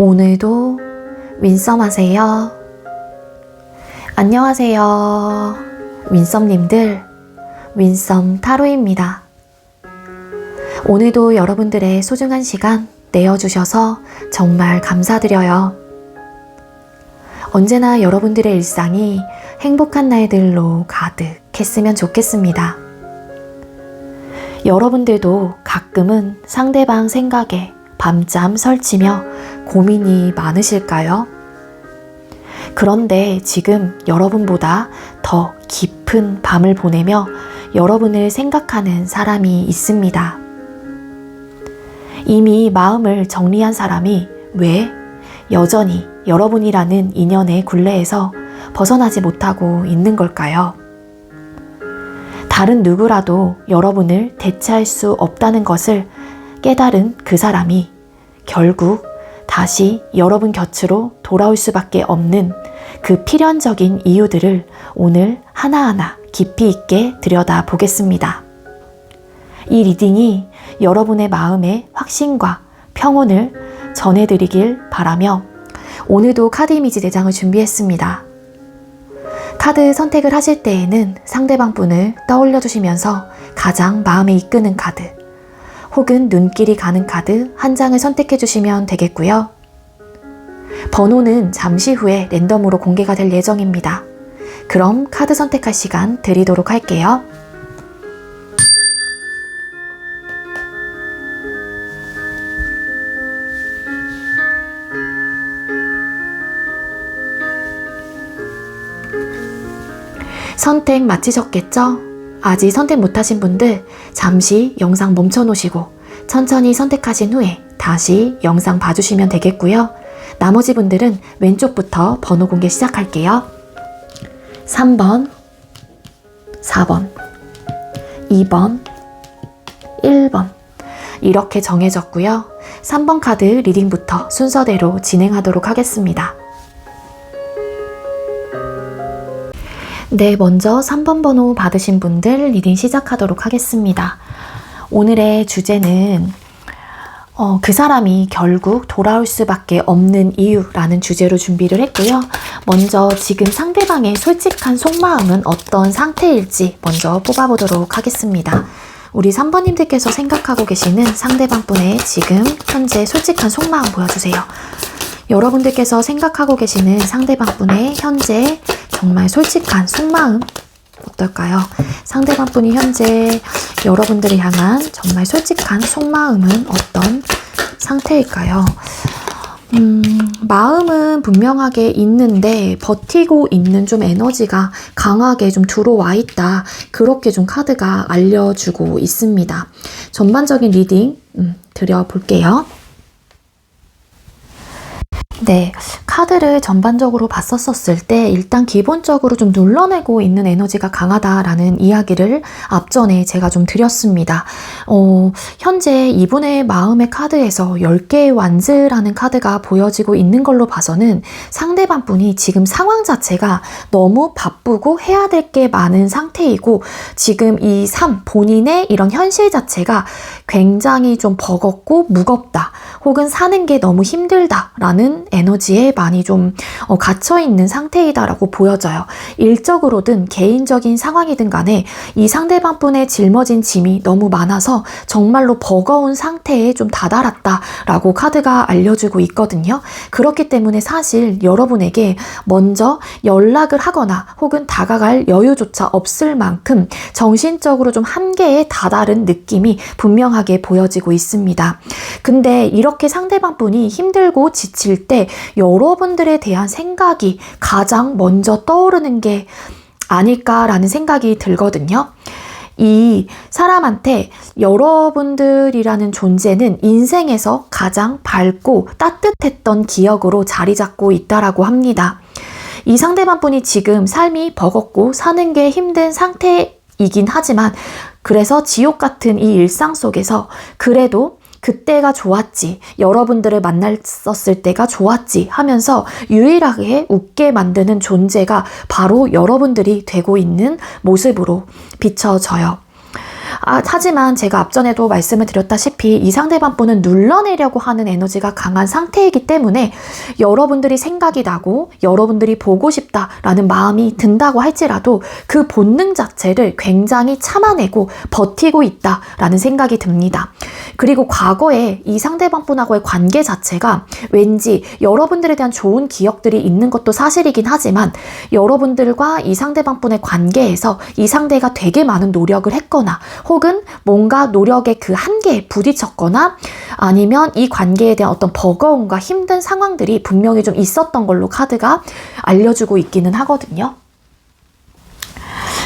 오늘도 윈썸하세요. 안녕하세요. 윈썸님들, 윈썸 타로입니다. 오늘도 여러분들의 소중한 시간 내어주셔서 정말 감사드려요. 언제나 여러분들의 일상이 행복한 날들로 가득했으면 좋겠습니다. 여러분들도 가끔은 상대방 생각에 밤잠 설치며 고민이 많으실까요? 그런데 지금 여러분보다 더 깊은 밤을 보내며 여러분을 생각하는 사람이 있습니다. 이미 마음을 정리한 사람이 왜 여전히 여러분이라는 인연의 굴레에서 벗어나지 못하고 있는 걸까요? 다른 누구라도 여러분을 대체할 수 없다는 것을 깨달은 그 사람이 결국 다시 여러분 곁으로 돌아올 수밖에 없는 그 필연적인 이유들을 오늘 하나하나 깊이 있게 들여다보겠습니다. 이 리딩이 여러분의 마음의 확신과 평온을 전해드리길 바라며 오늘도 카드 이미지 4장을 준비했습니다. 카드 선택을 하실 때에는 상대방 분을 떠올려 주시면서 가장 마음에 이끄는 카드 혹은 눈길이 가는 카드 한 장을 선택해 주시면 되겠고요. 번호는 잠시 후에 랜덤으로 공개가 될 예정입니다. 그럼 카드 선택할 시간 드리도록 할게요. 선택 마치셨겠죠? 아직 선택 못하신 분들 잠시 영상 멈춰 놓으시고 천천히 선택하신 후에 다시 영상 봐주시면 되겠고요. 나머지 분들은 왼쪽부터 번호 공개 시작할게요. 3번, 4번, 2번, 1번 이렇게 정해졌고요. 3번 카드 리딩부터 순서대로 진행하도록 하겠습니다. 네, 먼저 3번 번호 받으신 분들 리딩 시작하도록 하겠습니다. 오늘의 주제는 그 사람이 결국 돌아올 수밖에 없는 이유라는 주제로 준비를 했고요. 먼저 지금 상대방의 솔직한 속마음은 어떤 상태일지 먼저 뽑아보도록 하겠습니다. 우리 3번님들께서 생각하고 계시는 상대방 분의 지금 현재 솔직한 속마음 보여주세요. 여러분들께서 생각하고 계시는 상대방 분의 현재 정말 솔직한 속마음 어떨까요? 상대방 분이 현재 여러분들을 향한 정말 솔직한 속마음은 어떤 상태일까요? 마음은 분명하게 있는데 버티고 있는 좀 에너지가 강하게 좀 들어와 있다. 그렇게 좀 카드가 알려주고 있습니다. 전반적인 리딩 드려볼게요. 네, 카드를 전반적으로 봤었을 때 일단 기본적으로 좀 눌러내고 있는 에너지가 강하다라는 이야기를 앞전에 제가 좀 드렸습니다. 현재 이분의 마음의 카드에서 10개의 완즈라는 카드가 보여지고 있는 걸로 봐서는 상대방 분이 지금 상황 자체가 너무 바쁘고 해야 될 게 많은 상태이고 지금 이 삶, 본인의 이런 현실 자체가 굉장히 좀 버겁고 무겁다 혹은 사는 게 너무 힘들다라는 에너지에 많이 좀 갇혀있는 상태이다라고 보여져요. 일적으로든 개인적인 상황이든 간에 이 상대방 분의 짊어진 짐이 너무 많아서 정말로 버거운 상태에 좀 다다랐다라고 카드가 알려주고 있거든요. 그렇기 때문에 사실 여러분에게 먼저 연락을 하거나 혹은 다가갈 여유조차 없을 만큼 정신적으로 좀 한계에 다다른 느낌이 분명하게 보여지고 있습니다. 근데 이렇게 상대방 분이 힘들고 지칠 때 여러분들에 대한 생각이 가장 먼저 떠오르는 게 아닐까라는 생각이 들거든요. 이 사람한테 여러분들이라는 존재는 인생에서 가장 밝고 따뜻했던 기억으로 자리 잡고 있다라고 합니다. 이 상대방 분이 지금 삶이 버겁고 사는 게 힘든 상태이긴 하지만 그래서 지옥 같은 이 일상 속에서 그래도 그때가 좋았지, 여러분들을 만났었을 때가 좋았지 하면서 유일하게 웃게 만드는 존재가 바로 여러분들이 되고 있는 모습으로 비춰져요. 하지만 제가 앞전에도 말씀을 드렸다시피 이 상대방분은 눌러내려고 하는 에너지가 강한 상태이기 때문에 여러분들이 생각이 나고 여러분들이 보고 싶다라는 마음이 든다고 할지라도 그 본능 자체를 굉장히 참아내고 버티고 있다라는 생각이 듭니다. 그리고 과거에 이 상대방분하고의 관계 자체가 왠지 여러분들에 대한 좋은 기억들이 있는 것도 사실이긴 하지만 여러분들과 이 상대방분의 관계에서 이 상대가 되게 많은 노력을 했거나 혹은 뭔가 노력의 그 한계에 부딪혔거나 아니면 이 관계에 대한 어떤 버거움과 힘든 상황들이 분명히 좀 있었던 걸로 카드가 알려주고 있기는 하거든요.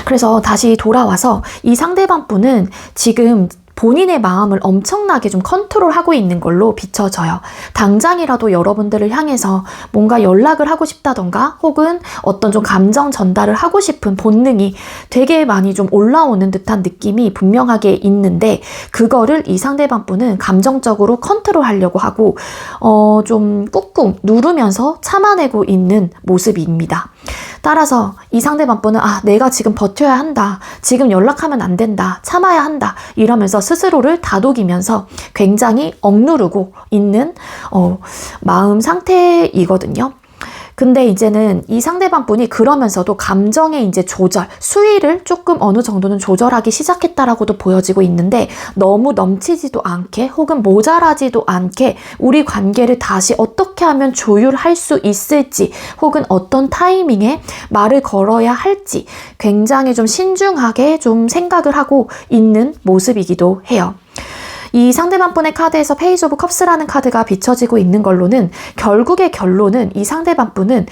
그래서 다시 돌아와서 이 상대방 분은 지금 본인의 마음을 엄청나게 좀 컨트롤하고 있는 걸로 비춰져요. 당장이라도 여러분들을 향해서 뭔가 연락을 하고 싶다던가 혹은 어떤 좀 감정 전달을 하고 싶은 본능이 되게 많이 좀 올라오는 듯한 느낌이 분명하게 있는데 그거를 이 상대방 분은 감정적으로 컨트롤하려고 하고 좀 꾹꾹 누르면서 참아내고 있는 모습입니다. 따라서 이 상대방 분은 내가 지금 버텨야 한다. 지금 연락하면 안 된다. 참아야 한다. 이러면서 스스로를 다독이면서 굉장히 억누르고 있는 마음 상태이거든요. 근데 이제는 이 상대방 분이 그러면서도 감정의 이제 조절, 수위를 조금 어느 정도는 조절하기 시작했다라고도 보여지고 있는데 너무 넘치지도 않게 혹은 모자라지도 않게 우리 관계를 다시 어떻게 하면 조율할 수 있을지 혹은 어떤 타이밍에 말을 걸어야 할지 굉장히 좀 신중하게 좀 생각을 하고 있는 모습이기도 해요. 이 상대방 분의 카드에서 페이지 오브 컵스라는 카드가 비춰지고 있는 걸로는 결국의 결론은 이 상대방 분은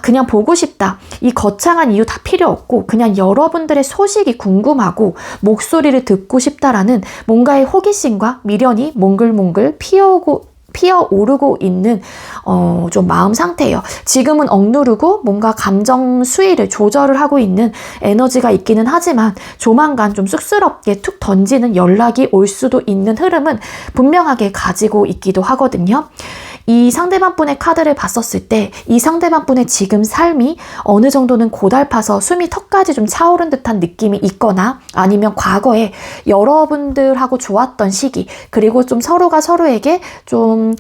그냥 보고 싶다. 이 거창한 이유 다 필요 없고 그냥 여러분들의 소식이 궁금하고 목소리를 듣고 싶다라는 뭔가의 호기심과 미련이 몽글몽글 피어오르고 있는 좀 마음 상태예요. 지금은 억누르고 뭔가 감정 수위를 조절을 하고 있는 에너지가 있기는 하지만 조만간 좀 쑥스럽게 툭 던지는 연락이 올 수도 있는 흐름은 분명하게 가지고 있기도 하거든요. 이 상대방 분의 카드를 봤었을 때 이 상대방 분의 지금 삶이 어느 정도는 고달파서 숨이 턱까지 좀 차오른 듯한 느낌이 있거나 아니면 과거에 여러분들하고 좋았던 시기 그리고 좀 서로가 서로에게 좀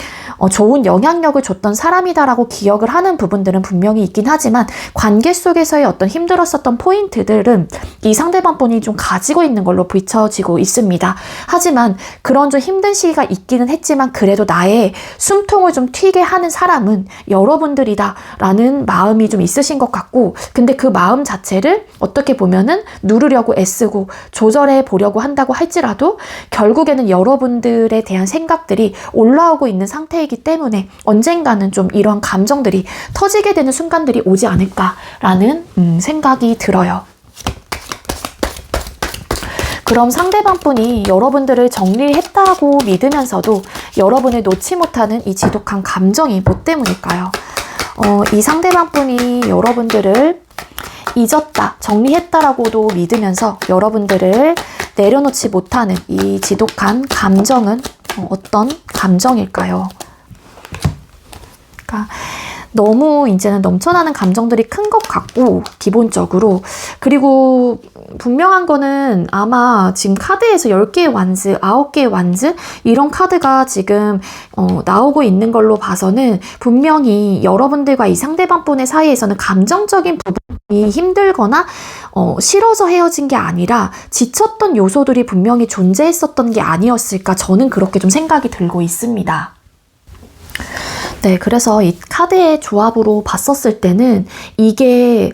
좋은 영향력을 줬던 사람이다라고 기억을 하는 부분들은 분명히 있긴 하지만 관계 속에서의 어떤 힘들었었던 포인트들은 이 상대방 분이 좀 가지고 있는 걸로 비춰지고 있습니다. 하지만 그런 좀 힘든 시기가 있기는 했지만 그래도 나의 숨통을 좀 튀게 하는 사람은 여러분들이다 라는 마음이 좀 있으신 것 같고 근데 그 마음 자체를 어떻게 보면은 누르려고 애쓰고 조절해 보려고 한다고 할지라도 결국에는 여러분들에 대한 생각들이 올라오고 있는 상태이기 때문에 언젠가는 좀 이런 감정들이 터지게 되는 순간들이 오지 않을까라는 생각이 들어요. 그럼 상대방 분이 여러분들을 정리했다고 믿으면서도 여러분을 놓지 못하는 이 지독한 감정이 뭐 때문일까요? 이 상대방 분이 여러분들을 잊었다, 정리했다라고도 믿으면서 여러분들을 내려놓지 못하는 이 지독한 감정은 어떤 감정일까요? 그러니까 너무 이제는 넘쳐나는 감정들이 큰 것 같고 기본적으로 그리고 분명한 거는 아마 지금 카드에서 10개의 완즈, 9개의 완즈 이런 카드가 지금 나오고 있는 걸로 봐서는 분명히 여러분들과 이 상대방 분의 사이에서는 감정적인 부분이 힘들거나 싫어서 헤어진 게 아니라 지쳤던 요소들이 분명히 존재했었던 게 아니었을까 저는 그렇게 좀 생각이 들고 있습니다. 네, 그래서 이 카드의 조합으로 봤었을 때는 이게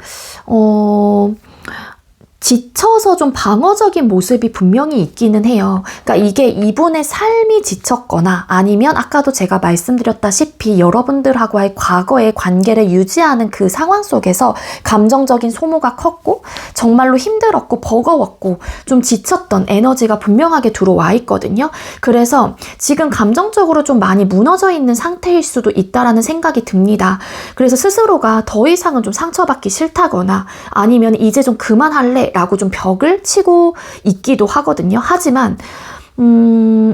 지쳐서 좀 방어적인 모습이 분명히 있기는 해요. 그러니까 이게 이분의 삶이 지쳤거나 아니면 아까도 제가 말씀드렸다시피 여러분들하고의 과거의 관계를 유지하는 그 상황 속에서 감정적인 소모가 컸고 정말로 힘들었고 버거웠고 좀 지쳤던 에너지가 분명하게 들어와 있거든요. 그래서 지금 감정적으로 좀 많이 무너져 있는 상태일 수도 있다라는 생각이 듭니다. 그래서 스스로가 더 이상은 좀 상처받기 싫다거나 아니면 이제 좀 그만할래 라고 좀 벽을 치고 있기도 하거든요. 하지만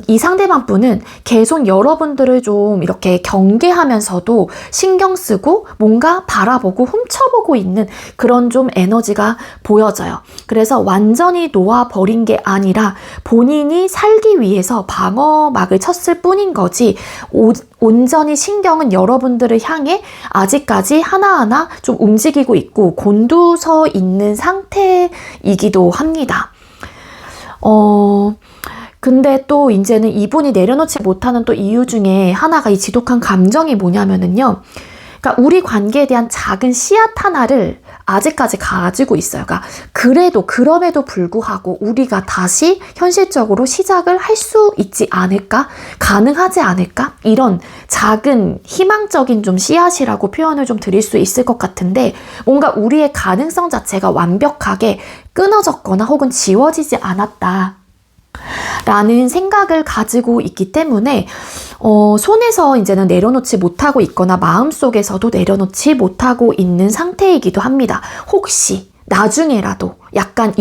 이 상대방 분은 계속 여러분들을 좀 이렇게 경계하면서도 신경 쓰고 뭔가 바라보고 훔쳐보고 있는 그런 좀 에너지가 보여져요. 그래서 완전히 놓아버린 게 아니라 본인이 살기 위해서 방어막을 쳤을 뿐인 거지, 온전히 신경은 여러분들을 향해 아직까지 하나하나 좀 움직이고 있고 곤두서 있는 상태이기도 합니다. 근데 또 이제는 이분이 내려놓지 못하는 또 이유 중에 하나가 이 지독한 감정이 뭐냐면은요. 그러니까 우리 관계에 대한 작은 씨앗 하나를 아직까지 가지고 있어요. 그러니까 그럼에도 불구하고 우리가 다시 현실적으로 시작을 할 수 있지 않을까? 가능하지 않을까? 이런 작은 희망적인 좀 씨앗이라고 표현을 좀 드릴 수 있을 것 같은데, 뭔가 우리의 가능성 자체가 완벽하게 끊어졌거나 혹은 지워지지 않았다 라는 생각을 가지고 있기 때문에 손에서 이제는 내려놓지 못하고 있거나 마음속에서도 내려놓지 못하고 있는 상태이기도 합니다. 혹시 나중에라도 약간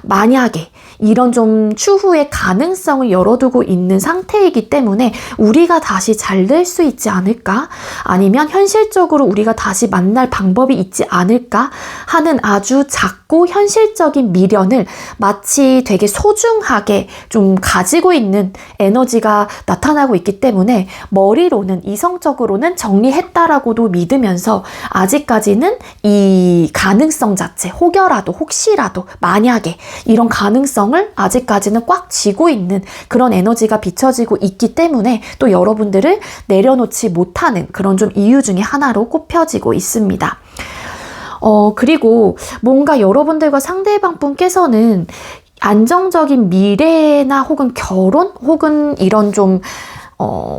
만약에 이런 좀 추후의 가능성을 열어두고 있는 상태이기 때문에 우리가 다시 잘 될 수 있지 않을까? 아니면 현실적으로 우리가 다시 만날 방법이 있지 않을까? 하는 아주 작고 현실적인 미련을 마치 되게 소중하게 좀 가지고 있는 에너지가 나타나고 있기 때문에 머리로는, 이성적으로는 정리했다라고도 믿으면서 아직까지는 이 가능성 자체, 혹시라도 만약에 이런 가능성을 아직까지는 꽉 쥐고 있는 그런 에너지가 비춰지고 있기 때문에 또 여러분들을 내려놓지 못하는 그런 좀 이유 중에 하나로 꼽혀지고 있습니다. 그리고 뭔가 여러분들과 상대방 분께서는 안정적인 미래나 혹은 결혼 혹은 이런 좀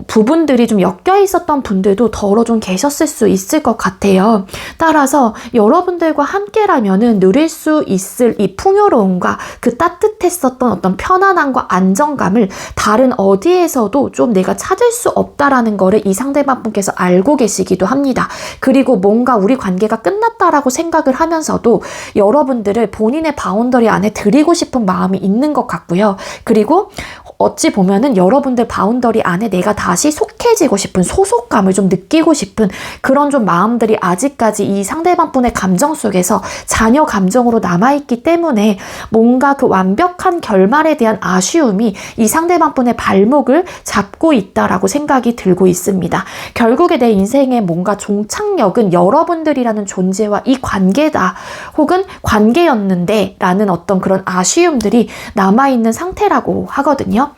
부분들이 좀 엮여 있었던 분들도 더러 좀 계셨을 수 있을 것 같아요. 따라서 여러분들과 함께라면은 누릴 수 있을 이 풍요로움과 그 따뜻했었던 어떤 편안함과 안정감을 다른 어디에서도 좀 내가 찾을 수 없다라는 거를 이 상대방 분께서 알고 계시기도 합니다. 그리고 뭔가 우리 관계가 끝났다라고 생각을 하면서도 여러분들을 본인의 바운더리 안에 들이고 싶은 마음이 있는 것 같고요. 그리고 어찌 보면은 여러분들 바운더리 안에 내가 다시 속해지고 싶은, 소속감을 좀 느끼고 싶은 그런 좀 마음들이 아직까지 이 상대방 분의 감정 속에서 잔여 감정으로 남아있기 때문에 뭔가 그 완벽한 결말에 대한 아쉬움이 이 상대방 분의 발목을 잡고 있다라고 생각이 들고 있습니다. 결국에 내 인생의 뭔가 종착역은 여러분들이라는 존재와 이 관계다, 혹은 관계였는데 라는 어떤 그런 아쉬움들이 남아있는 상태라고 하거든요.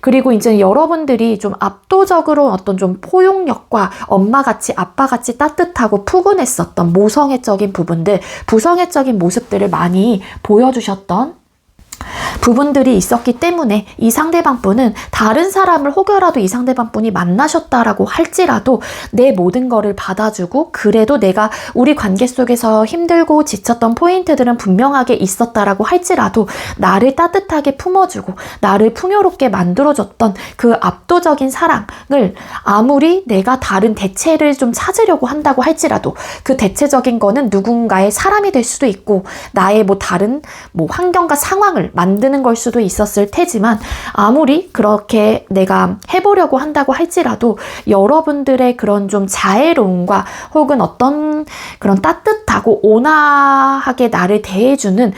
그리고 이제 여러분들이 좀 압도적으로 어떤 좀 포용력과 엄마같이 아빠같이 따뜻하고 푸근했었던 모성애적인 부분들, 부성애적인 모습들을 많이 보여주셨던 부분들이 있었기 때문에 이 상대방 분은 다른 사람을 혹여라도 이 상대방 분이 만나셨다라고 할지라도 내 모든 거를 받아주고, 그래도 내가 우리 관계 속에서 힘들고 지쳤던 포인트들은 분명하게 있었다라고 할지라도 나를 따뜻하게 품어주고 나를 풍요롭게 만들어줬던 그 압도적인 사랑을, 아무리 내가 다른 대체를 좀 찾으려고 한다고 할지라도 그 대체적인 거는 누군가의 사람이 될 수도 있고 나의 다른 환경과 상황을 만드는 걸 수도 있었을 테지만, 아무리 그렇게 내가 해보려고 한다고 할지라도 여러분들의 그런 좀 자애로움과 혹은 어떤 그런 따뜻하고 온화하게 나를 대해주는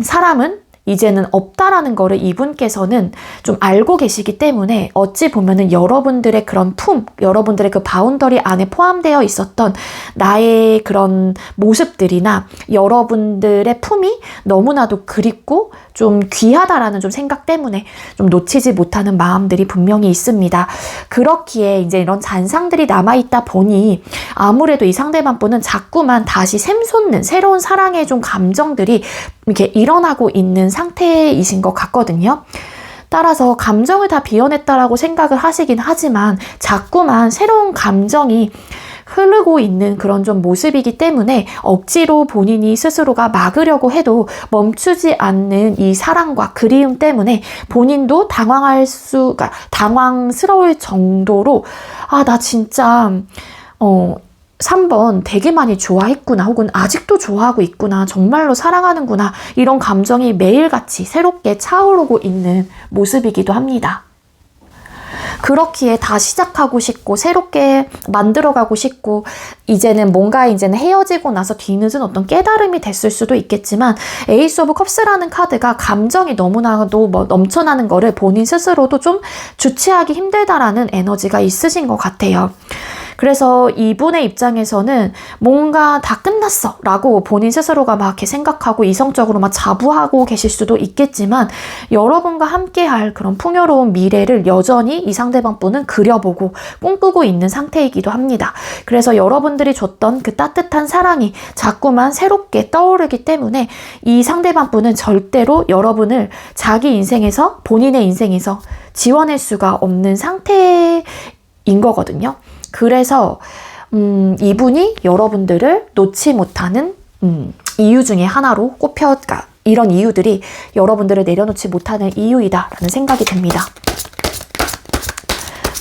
사람은 이제는 없다라는 거를 이분께서는 좀 알고 계시기 때문에, 어찌 보면은 여러분들의 그런 여러분들의 그 바운더리 안에 포함되어 있었던 나의 그런 모습들이나 여러분들의 품이 너무나도 그립고 좀 귀하다라는 좀 생각 때문에 좀 놓치지 못하는 마음들이 분명히 있습니다. 그렇기에 이제 이런 잔상들이 남아있다 보니 아무래도 이 상대방 분은 자꾸만 다시 샘솟는 새로운 사랑의 좀 감정들이 이렇게 일어나고 있는 상태이신 것 같거든요. 따라서 감정을 다 비워냈다라고 생각을 하시긴 하지만 자꾸만 새로운 감정이 흐르고 있는 그런 좀 모습이기 때문에 억지로 본인이 스스로가 막으려고 해도 멈추지 않는 이 사랑과 그리움 때문에 본인도 당황스러울 정도로 나 진짜 3번 되게 많이 좋아했구나, 혹은 아직도 좋아하고 있구나, 정말로 사랑하는구나, 이런 감정이 매일같이 새롭게 차오르고 있는 모습이기도 합니다. 그렇기에 다 시작하고 싶고 새롭게 만들어가고 싶고, 이제는 헤어지고 나서 뒤늦은 어떤 깨달음이 됐을 수도 있겠지만, 에이스 오브 컵스라는 카드가 감정이 너무나도 넘쳐나는 거를 본인 스스로도 좀 주체하기 힘들다라는 에너지가 있으신 것 같아요. 그래서 이분의 입장에서는 뭔가 다 끝났어 라고 본인 스스로가 막 이렇게 생각하고 이성적으로 막 자부하고 계실 수도 있겠지만, 여러분과 함께할 그런 풍요로운 미래를 여전히 이 상대방 분은 그려보고 꿈꾸고 있는 상태이기도 합니다. 그래서 여러분들이 줬던 그 따뜻한 사랑이 자꾸만 새롭게 떠오르기 때문에 이 상대방 분은 절대로 여러분을 자기 인생에서, 본인의 인생에서 지워낼 수가 없는 상태인 거거든요. 그래서 이분이 여러분들을 놓지 못하는 이유 중에 하나로 이런 이유들이 여러분들을 내려놓지 못하는 이유이다라는 생각이 듭니다.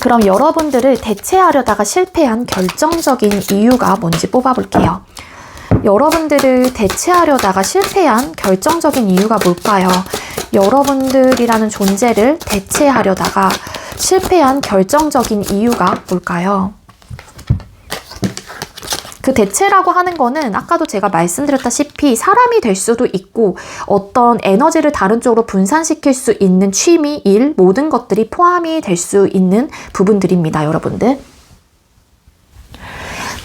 그럼 여러분들을 대체하려다가 실패한 결정적인 이유가 뭔지 뽑아볼게요. 여러분들을 대체하려다가 실패한 결정적인 이유가 뭘까요? 여러분들이라는 존재를 대체하려다가 실패한 결정적인 이유가 뭘까요? 그 대체라고 하는 거는 아까도 제가 말씀드렸다시피 사람이 될 수도 있고, 어떤 에너지를 다른 쪽으로 분산시킬 수 있는 취미, 일, 모든 것들이 포함이 될 수 있는 부분들입니다, 여러분들.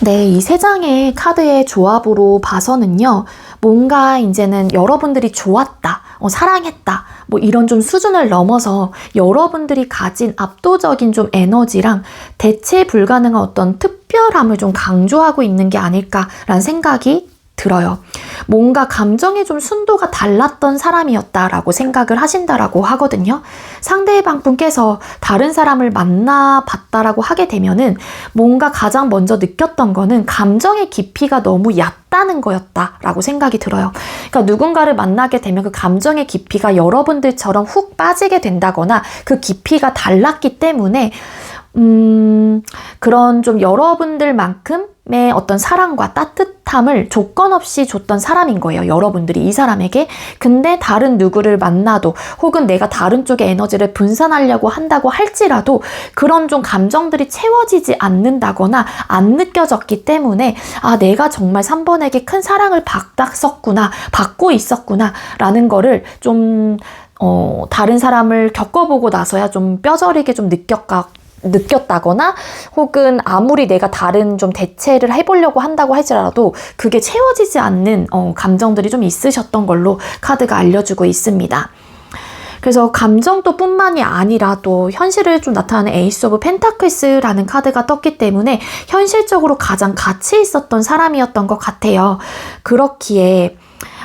네, 이 세 장의 카드의 조합으로 봐서는요, 뭔가 이제는 여러분들이 좋았다, 사랑했다, 이런 좀 수준을 넘어서 여러분들이 가진 압도적인 좀 에너지랑 대체 불가능한 어떤 특별함을 좀 강조하고 있는 게 아닐까라는 생각이 들어요. 뭔가 감정의 좀 순도가 달랐던 사람이었다라고 생각을 하신다라고 하거든요. 상대방 분께서 다른 사람을 만나봤다라고 하게 되면은 뭔가 가장 먼저 느꼈던 거는 감정의 깊이가 너무 얕다는 거였다라고 생각이 들어요. 그러니까 누군가를 만나게 되면 그 감정의 깊이가 여러분들처럼 훅 빠지게 된다거나 그 깊이가 달랐기 때문에 그런 좀 여러분들만큼의 어떤 사랑과 따뜻함을 조건 없이 줬던 사람인 거예요, 여러분들이 이 사람에게. 근데 다른 누구를 만나도, 혹은 내가 다른 쪽의 에너지를 분산하려고 한다고 할지라도 그런 좀 감정들이 채워지지 않는다거나 안 느껴졌기 때문에, 아, 내가 정말 3번에게 큰 사랑을 받고 있었구나 라는 거를 좀 다른 사람을 겪어보고 나서야 좀 뼈저리게 좀 느꼈다거나, 혹은 아무리 내가 다른 좀 대체를 해보려고 한다고 할지라도 그게 채워지지 않는 감정들이 좀 있으셨던 걸로 카드가 알려주고 있습니다. 그래서 감정도 뿐만이 아니라 또 현실을 좀 나타내는 에이스 오브 펜타클스라는 카드가 떴기 때문에 현실적으로 가장 가치 있었던 사람이었던 것 같아요. 그렇기에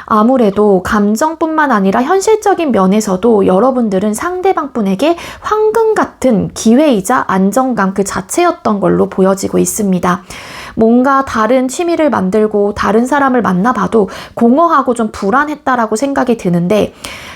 아무래도 감정뿐만 아니라 현실적인 면에서도 여러분들은 상대방 분에게 황금 같은 기회이자 안정감 그 자체였던 걸로 보여지고 있습니다. 뭔가 다른 취미를 만들고 다른 사람을 만나봐도 공허하고 좀 불안했다라고 생각이 드는데,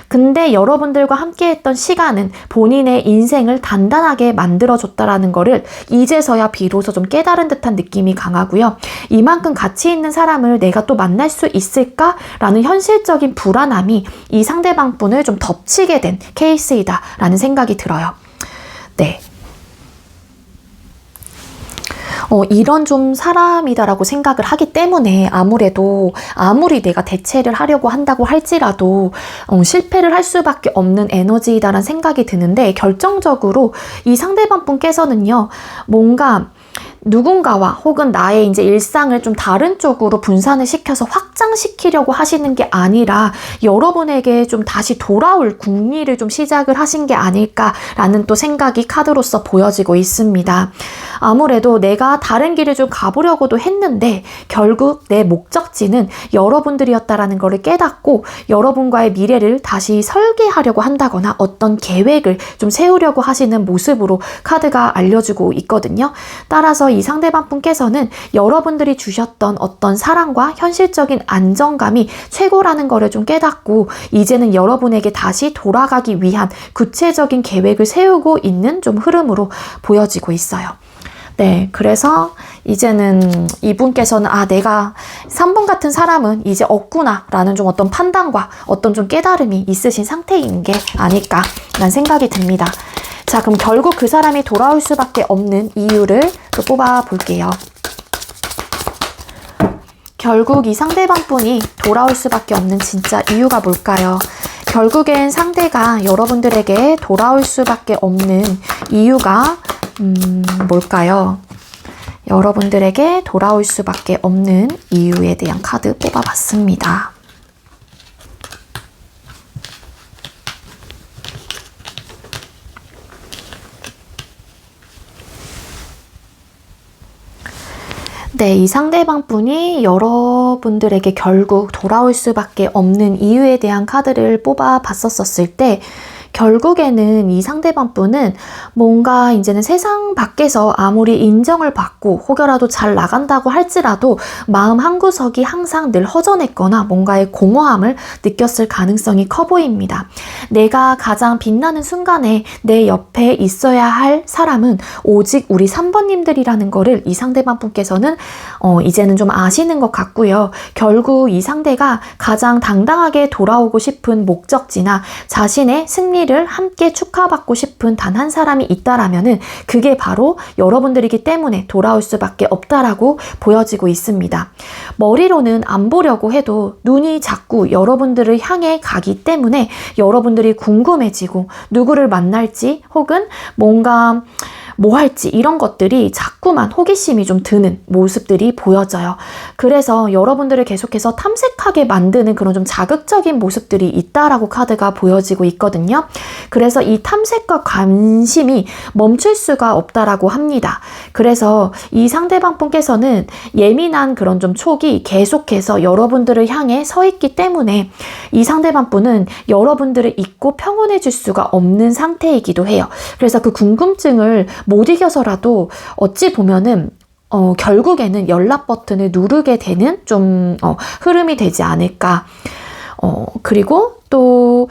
근데 여러분들과 함께했던 시간은 본인의 인생을 단단하게 만들어줬다라는 거를 이제서야 비로소 좀 깨달은 듯한 느낌이 강하고요. 이만큼 가치 있는 사람을 내가 또 만날 수 있을까라는 현실적인 불안함이 이 상대방 분을 좀 덮치게 된 케이스이다라는 생각이 들어요. 네. 이런 좀 사람이다라고 생각을 하기 때문에 아무리 내가 대체를 하려고 한다고 할지라도 실패를 할 수밖에 없는 에너지이다라는 생각이 드는데, 결정적으로 이 상대방 분께서는요, 뭔가 누군가와 혹은 나의 이제 일상을 좀 다른 쪽으로 분산을 시켜서 확장시키려고 하시는 게 아니라 여러분에게 좀 다시 돌아올 국리를 좀 시작을 하신 게 아닐까라는 또 생각이 카드로서 보여지고 있습니다. 아무래도 내가 다른 길을 좀 가보려고도 했는데 결국 내 목적지는 여러분들이었다라는 것을 깨닫고 여러분과의 미래를 다시 설계하려고 한다거나 어떤 계획을 좀 세우려고 하시는 모습으로 카드가 알려주고 있거든요. 따라서 이 상대방 분께서는 여러분들이 주셨던 어떤 사랑과 현실적인 안정감이 최고라는 것을 좀 깨닫고 이제는 여러분에게 다시 돌아가기 위한 구체적인 계획을 세우고 있는 좀 흐름으로 보여지고 있어요. 네, 그래서 이제는 이분께서는 내가 3번 같은 사람은 이제 없구나 라는 좀 어떤 판단과 어떤 좀 깨달음이 있으신 상태인 게 아닐까 라는 생각이 듭니다. 자, 그럼 결국 그 사람이 돌아올 수밖에 없는 이유를 또 뽑아 볼게요. 결국 이 상대방분이 돌아올 수밖에 없는 진짜 이유가 뭘까요? 결국엔 상대가 여러분들에게 돌아올 수밖에 없는 이유가 뭘까요? 여러분들에게 돌아올 수밖에 없는 이유에 대한 카드 뽑아봤습니다. 네, 이 상대방 분이 여러분들에게 결국 돌아올 수밖에 없는 이유에 대한 카드를 뽑아봤었을 때 결국에는 이 상대방 분은 뭔가 이제는 세상 밖에서 아무리 인정을 받고 혹여라도 잘 나간다고 할지라도 마음 한구석이 항상 늘 허전했거나 뭔가의 공허함을 느꼈을 가능성이 커 보입니다. 내가 가장 빛나는 순간에 내 옆에 있어야 할 사람은 오직 우리 3번님들이라는 거를 이 상대방 분께서는 이제는 좀 아시는 것 같고요. 결국 이 상대가 가장 당당하게 돌아오고 싶은 목적지나 자신의 승리를 함께 축하받고 싶은 단 한 사람이 있다라면은 그게 바로 여러분들이기 때문에 돌아올 수밖에 없다라고 보여지고 있습니다. 머리로는 안 보려고 해도 눈이 자꾸 여러분들을 향해 가기 때문에 여러분들이 궁금해지고 누구를 만날지 혹은 뭔가 뭐 할지 이런 것들이 자꾸만 호기심이 좀 드는 모습들이 보여져요. 그래서 여러분들을 계속해서 탐색하게 만드는 그런 좀 자극적인 모습들이 있다라고 카드가 보여지고 있거든요. 그래서 이 탐색과 관심이 멈출 수가 없다라고 합니다. 그래서 이 상대방 분께서는 예민한 그런 좀 촉이 계속해서 여러분들을 향해 서 있기 때문에 이 상대방 분은 여러분들을 잊고 평온해 줄 수가 없는 상태이기도 해요. 그래서 그 궁금증을 못 이겨서라도 어찌 보면은 결국에는 연락 버튼을 누르게 되는 좀 흐름이 되지 않을까. 그리고 또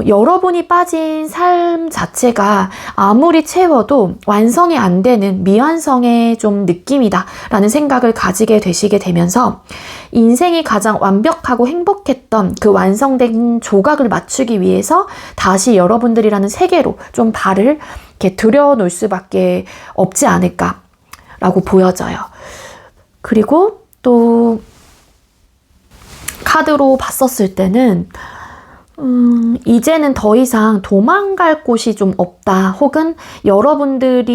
여러분이 빠진 삶 자체가 아무리 채워도 완성이 안 되는 미완성의 좀 느낌이다 라는 생각을 가지게 되시게 되면서 인생이 가장 완벽하고 행복했던 그 완성된 조각을 맞추기 위해서 다시 여러분들이라는 세계로 좀 발을 이렇게 들여놓을 수밖에 없지 않을까 라고 보여져요. 그리고 또 카드로 봤었을 때는 이제는 더 이상 도망갈 곳이 좀 없다. 혹은 여러분들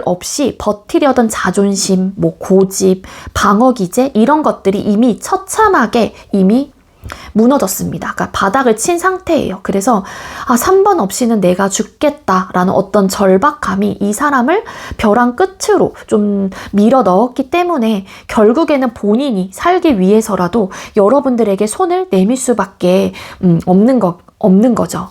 없이 버티려던 자존심, 뭐 고집, 방어 기제 이런 것들이 이미 처참하게 이미 무너졌습니다. 그러니까 바닥을 친 상태예요. 그래서 3번 없이는 내가 죽겠다라는 어떤 절박감이 이 사람을 벼랑 끝으로 좀 밀어 넣었기 때문에 결국에는 본인이 살기 위해서라도 여러분들에게 손을 내밀 수밖에 없는 거죠.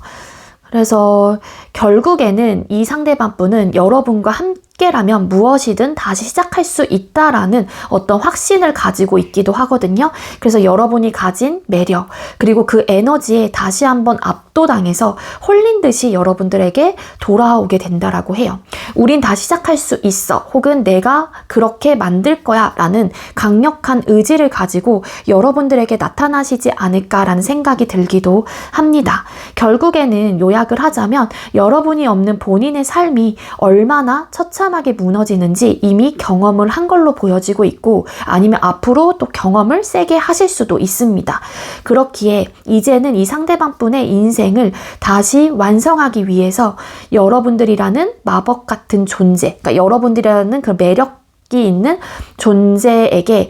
그래서 결국에는 이 상대방 분은 여러분과 함께라면 무엇이든 다시 시작할 수 있다라는 어떤 확신을 가지고 있기도 하거든요. 그래서 여러분이 가진 매력 그리고 그 에너지에 다시 한번 압도당해서 홀린 듯이 여러분들에게 돌아오게 된다라고 해요. 우린 다시 시작할 수 있어 혹은 내가 그렇게 만들 거야 라는 강력한 의지를 가지고 여러분들에게 나타나시지 않을까라는 생각이 들기도 합니다. 결국에는 요약을 하자면 여러분이 없는 본인의 삶이 얼마나 처참하게 무너지는지 이미 경험을 한 걸로 보여지고 있고 아니면 앞으로 또 경험을 세게 하실 수도 있습니다. 그렇기에 이제는 이 상대방 분의 인생을 다시 완성하기 위해서 여러분들이라는 마법 같은 존재, 그러니까 여러분들이라는 그 매력이 있는 존재에게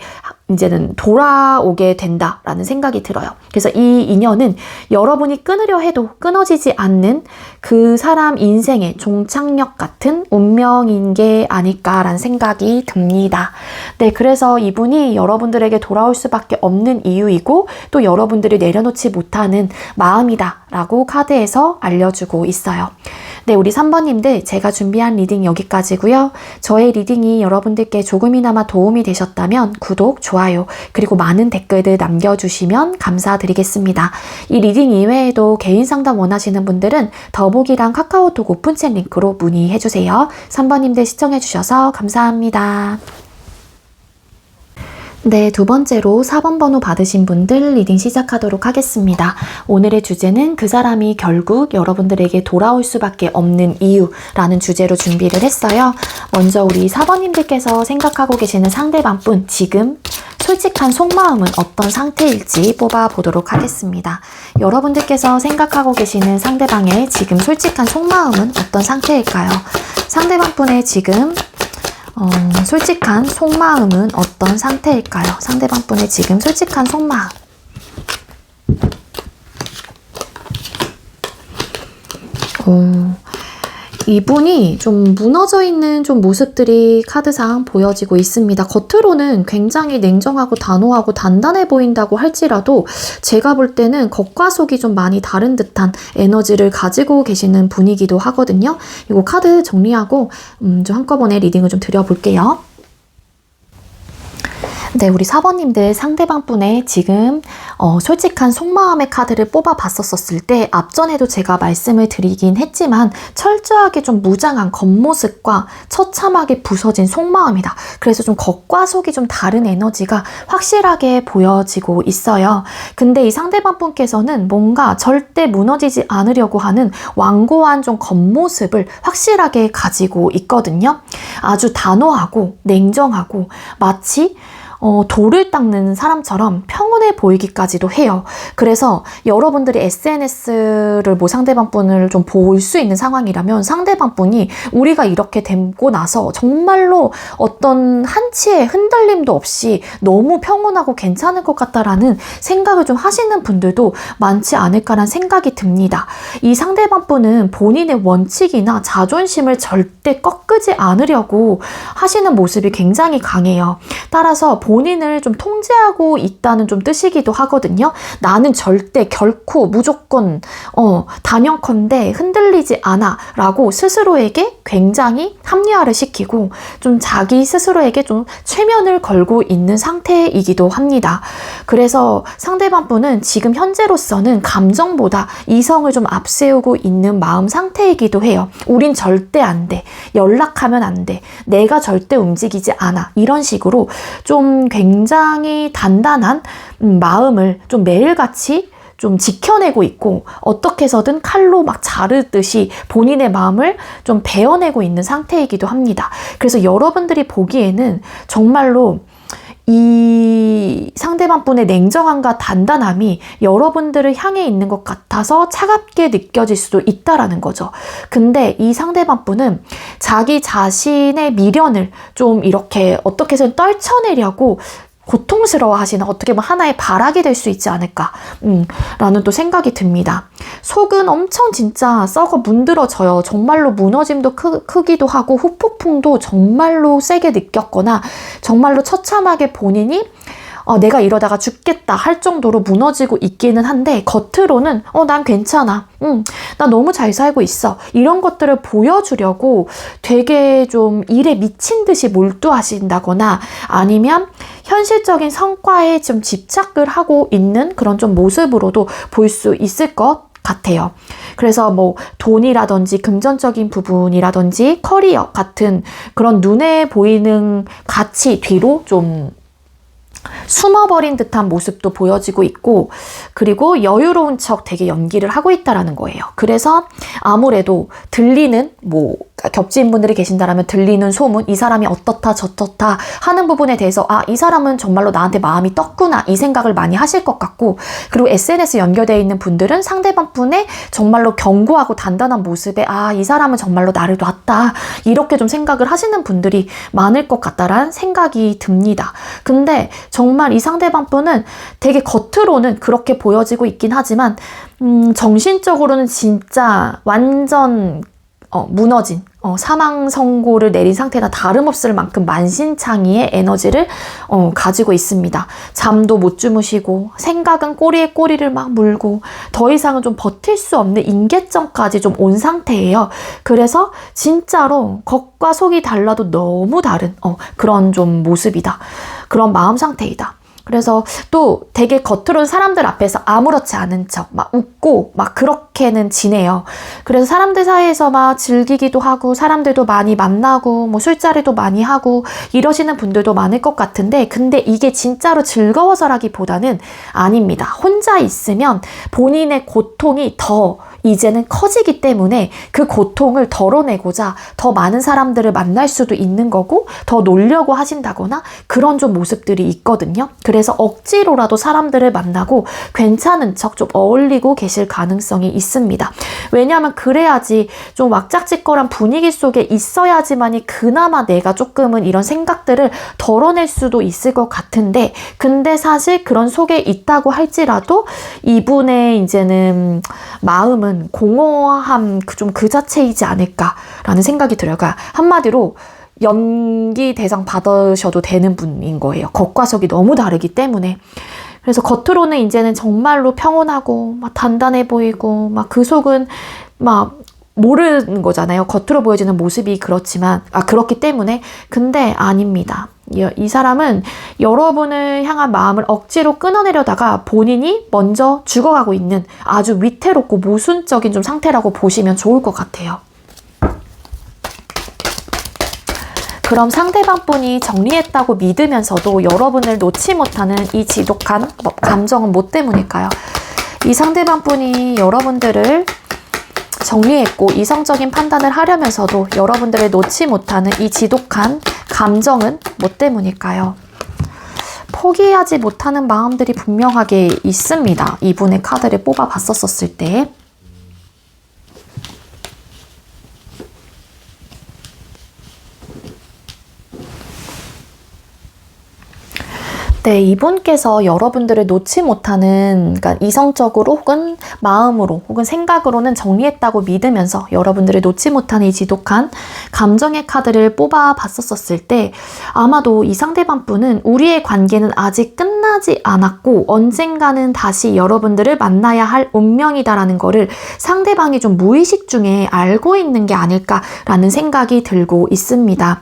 이제는 돌아오게 된다라는 생각이 들어요. 그래서 이 인연은 여러분이 끊으려 해도 끊어지지 않는 그 사람 인생의 종착역 같은 운명인 게 아닐까라는 생각이 듭니다. 네, 그래서 이분이 여러분들에게 돌아올 수밖에 없는 이유이고 또 여러분들이 내려놓지 못하는 마음이다라고 카드에서 알려주고 있어요. 네, 우리 3번님들 제가 준비한 리딩 여기까지고요. 저의 리딩이 여러분들께 조금이나마 도움이 되셨다면 구독, 좋아요 좋아요, 그리고 많은 댓글들 남겨주시면 감사드리겠습니다. 이 리딩 이외에도 개인 상담 원하시는 분들은 더보기랑 카카오톡 오픈챗 링크로 문의해주세요. 3번님들 시청해주셔서 감사합니다. 네, 두 번째로 4번 번호 받으신 분들 리딩 시작하도록 하겠습니다. 오늘의 주제는 그 사람이 결국 여러분들에게 돌아올 수밖에 없는 이유라는 주제로 준비를 했어요. 먼저 우리 4번님들께서 생각하고 계시는 상대방분 지금 솔직한 속마음은 어떤 상태일지 뽑아보도록 하겠습니다. 여러분들께서 생각하고 계시는 상대방의 지금 솔직한 속마음은 어떤 상태일까요? 상대방분의 지금 솔직한 속마음은 어떤 상태일까요? 상대방분의 지금 솔직한 속마음. 이분이 좀 무너져 있는 좀 모습들이 카드상 보여지고 있습니다. 겉으로는 굉장히 냉정하고 단호하고 단단해 보인다고 할지라도 제가 볼 때는 겉과 속이 좀 많이 다른 듯한 에너지를 가지고 계시는 분이기도 하거든요. 이거 카드 정리하고 좀 한꺼번에 리딩을 좀 드려볼게요. 네, 우리 4번님들 상대방분의 지금 솔직한 속마음의 카드를 뽑아봤었을 때 앞전에도 제가 말씀을 드리긴 했지만 철저하게 좀 무장한 겉모습과 처참하게 부서진 속마음이다. 그래서 좀 겉과 속이 좀 다른 에너지가 확실하게 보여지고 있어요. 근데 이 상대방분께서는 뭔가 절대 무너지지 않으려고 하는 완고한 좀 겉모습을 확실하게 가지고 있거든요. 아주 단호하고 냉정하고 마치 돌을 닦는 사람처럼 평온해 보이기까지도 해요. 그래서 여러분들이 SNS를 뭐 상대방분을 좀 볼 수 있는 상황이라면 상대방분이 우리가 이렇게 되고 나서 정말로 어떤 한치의 흔들림도 없이 너무 평온하고 괜찮을 것 같다라는 생각을 좀 하시는 분들도 많지 않을까라는 생각이 듭니다. 이 상대방분은 본인의 원칙이나 자존심을 절대 꺾지 않으려고 하시는 모습이 굉장히 강해요. 따라서 본인을 좀 통제하고 있다는 좀 뜻이기도 하거든요. 나는 절대 결코 무조건 단연컨대 흔들리지 않아 라고 스스로에게 굉장히 합리화를 시키고 좀 자기 스스로에게 좀 최면을 걸고 있는 상태이기도 합니다. 그래서 상대방분은 지금 현재로서는 감정보다 이성을 좀 앞세우고 있는 마음 상태이기도 해요. 우린 절대 안 돼. 연락하면 안 돼. 내가 절대 움직이지 않아. 이런 식으로 좀 굉장히 단단한 마음을 좀 매일같이 좀 지켜내고 있고 어떻게 해서든 칼로 막 자르듯이 본인의 마음을 좀 베어내고 있는 상태이기도 합니다. 그래서 여러분들이 보기에는 정말로 이 상대방분의 냉정함과 단단함이 여러분들을 향해 있는 것 같아서 차갑게 느껴질 수도 있다라는 거죠. 근데 이 상대방분은 자기 자신의 미련을 좀 이렇게 어떻게 해서 떨쳐내려고 고통스러워 하시는 어떻게 보면 하나의 발악이 될 수 있지 않을까 라는 또 생각이 듭니다. 속은 엄청 진짜 썩어 문드러져요. 정말로 무너짐도 크기도 하고 후폭풍도 정말로 세게 느꼈거나 정말로 처참하게 본인이 내가 이러다가 죽겠다 할 정도로 무너지고 있기는 한데 겉으로는 난 괜찮아. 나 너무 잘 살고 있어. 이런 것들을 보여주려고 되게 좀 일에 미친 듯이 몰두하신다거나 아니면 현실적인 성과에 좀 집착을 하고 있는 그런 좀 모습으로도 볼 수 있을 것 같아요. 그래서 뭐 돈이라든지 금전적인 부분이라든지 커리어 같은 그런 눈에 보이는 가치 뒤로 좀 숨어버린 듯한 모습도 보여지고 있고 그리고 여유로운 척 되게 연기를 하고 있다라는 거예요. 그래서 아무래도 들리는 겹친 분들이 계신다라면 들리는 소문, 이 사람이 어떻다 저떻다 하는 부분에 대해서 이 사람은 정말로 나한테 마음이 떴구나 이 생각을 많이 하실 것 같고 그리고 SNS 연결되어 있는 분들은 상대방 분의 정말로 견고하고 단단한 모습에 이 사람은 정말로 나를 놨다 이렇게 좀 생각을 하시는 분들이 많을 것 같다라는 생각이 듭니다. 근데 정말 이 상대방 분은 되게 겉으로는 그렇게 보여지고 있긴 하지만 정신적으로는 진짜 완전 무너진 사망 선고를 내린 상태나 다름없을 만큼 만신창이의 에너지를 가지고 있습니다. 잠도 못 주무시고 생각은 꼬리에 꼬리를 막 물고 더 이상은 좀 버틸 수 없는 임계점까지 좀 온 상태예요. 그래서 진짜로 겉과 속이 달라도 너무 다른 그런 좀 모습이다. 그런 마음 상태이다. 그래서 또 되게 겉으로는 사람들 앞에서 아무렇지 않은 척 막 웃고 막 그렇게는 지내요. 그래서 사람들 사이에서 막 즐기기도 하고 사람들도 많이 만나고 뭐 술자리도 많이 하고 이러시는 분들도 많을 것 같은데, 근데 이게 진짜로 즐거워서라기보다는 아닙니다. 혼자 있으면 본인의 고통이 더 이제는 커지기 때문에 그 고통을 덜어내고자 더 많은 사람들을 만날 수도 있는 거고 더 놀려고 하신다거나 그런 좀 모습들이 있거든요. 그래서 억지로라도 사람들을 만나고 괜찮은 척 좀 어울리고 계실 가능성이 있습니다. 왜냐하면 그래야지 좀 왁작지껄한 분위기 속에 있어야지만이 그나마 내가 조금은 이런 생각들을 덜어낼 수도 있을 것 같은데, 근데 사실 그런 속에 있다고 할지라도 이분의 이제는 마음은 공허함 좀 그 자체이지 않을까라는 생각이 들어요. 그러니까 한마디로 연기 대상 받으셔도 되는 분인 거예요. 겉과 속이 너무 다르기 때문에. 그래서 겉으로는 이제는 정말로 평온하고 막 단단해 보이고 막 그 속은 막 모르는 거잖아요. 겉으로 보여지는 모습이 그렇기 때문에. 근데 아닙니다. 이 사람은 여러분을 향한 마음을 억지로 끊어내려다가 본인이 먼저 죽어가고 있는 아주 위태롭고 모순적인 좀 상태라고 보시면 좋을 것 같아요. 그럼 상대방 분이 정리했다고 믿으면서도 여러분을 놓지 못하는 이 지독한 감정은 뭐 때문일까요? 이 상대방 분이 여러분들을 정리했고 이성적인 판단을 하려면서도 여러분들을 놓지 못하는 이 지독한 감정은 뭐 때문일까요? 포기하지 못하는 마음들이 분명하게 있습니다. 이분의 카드를 뽑아 봤었을 때. 네, 이분께서 여러분들을 놓지 못하는, 그러니까 이성적으로 혹은 마음으로 혹은 생각으로는 정리했다고 믿으면서 여러분들을 놓지 못하는 이 지독한 감정의 카드를 뽑아 봤었을 때 아마도 이 상대방 분은 우리의 관계는 아직 끝나지 않았고 언젠가는 다시 여러분들을 만나야 할 운명이다라는 거를 상대방이 좀 무의식 중에 알고 있는 게 아닐까라는 생각이 들고 있습니다.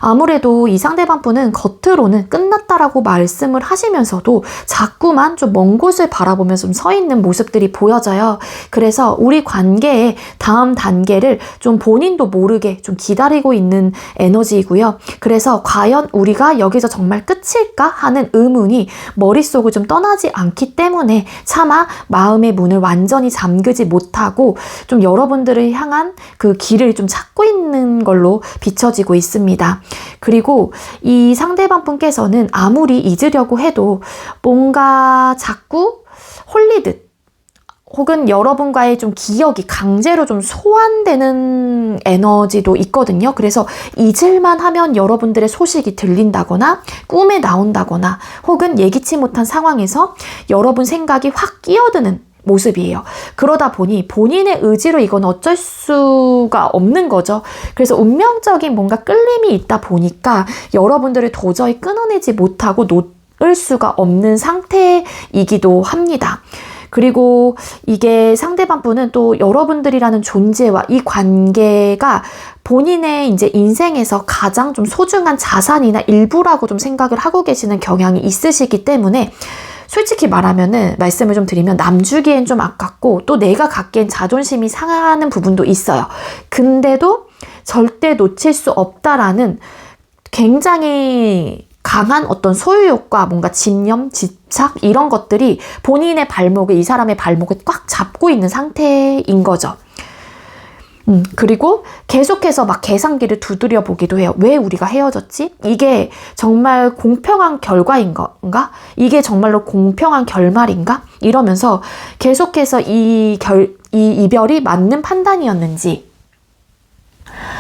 아무래도 이 상대방 분은 겉으로는 끝났다라고 말씀을 하시면서도 자꾸만 좀 먼 곳을 바라보면서 좀 서 있는 모습들이 보여져요. 그래서 우리 관계의 다음 단계를 좀 본인도 모르게 좀 기다리고 있는 에너지이고요. 그래서 과연 우리가 여기서 정말 끝일까 하는 의문이 머릿속을 좀 떠나지 않기 때문에 차마 마음의 문을 완전히 잠그지 못하고 좀 여러분들을 향한 그 길을 좀 찾고 있는 걸로 비춰지고 있습니다. 그리고 이 상대방 분께서는 아무리 잊으려고 해도 뭔가 자꾸 홀리듯 혹은 여러분과의 좀 기억이 강제로 좀 소환되는 에너지도 있거든요. 그래서 잊을만 하면 여러분들의 소식이 들린다거나 꿈에 나온다거나 혹은 예기치 못한 상황에서 여러분 생각이 확 끼어드는 모습이에요. 그러다 보니 본인의 의지로 이건 어쩔 수가 없는 거죠. 그래서 운명적인 뭔가 끌림이 있다 보니까 여러분들을 도저히 끊어내지 못하고 놓을 수가 없는 상태이기도 합니다. 그리고 이게 상대방 분은 또 여러분들이라는 존재와 이 관계가 본인의 이제 인생에서 가장 좀 소중한 자산이나 일부라고 좀 생각을 하고 계시는 경향이 있으시기 때문에 솔직히 말하면은 말씀을 좀 드리면 남주기엔 좀 아깝고 또 내가 갖기엔 자존심이 상하는 부분도 있어요. 근데도 절대 놓칠 수 없다라는 굉장히 강한 어떤 소유욕과 뭔가 집념, 집착 이런 것들이 본인의 발목을 이 사람의 발목을 꽉 잡고 있는 상태인 거죠. 그리고 계속해서 막 계산기를 두드려 보기도 해요. 왜 우리가 헤어졌지? 이게 정말 공평한 결과인 건가? 이게 정말로 공평한 결말인가? 이러면서 계속해서 이 이별이 맞는 판단이었는지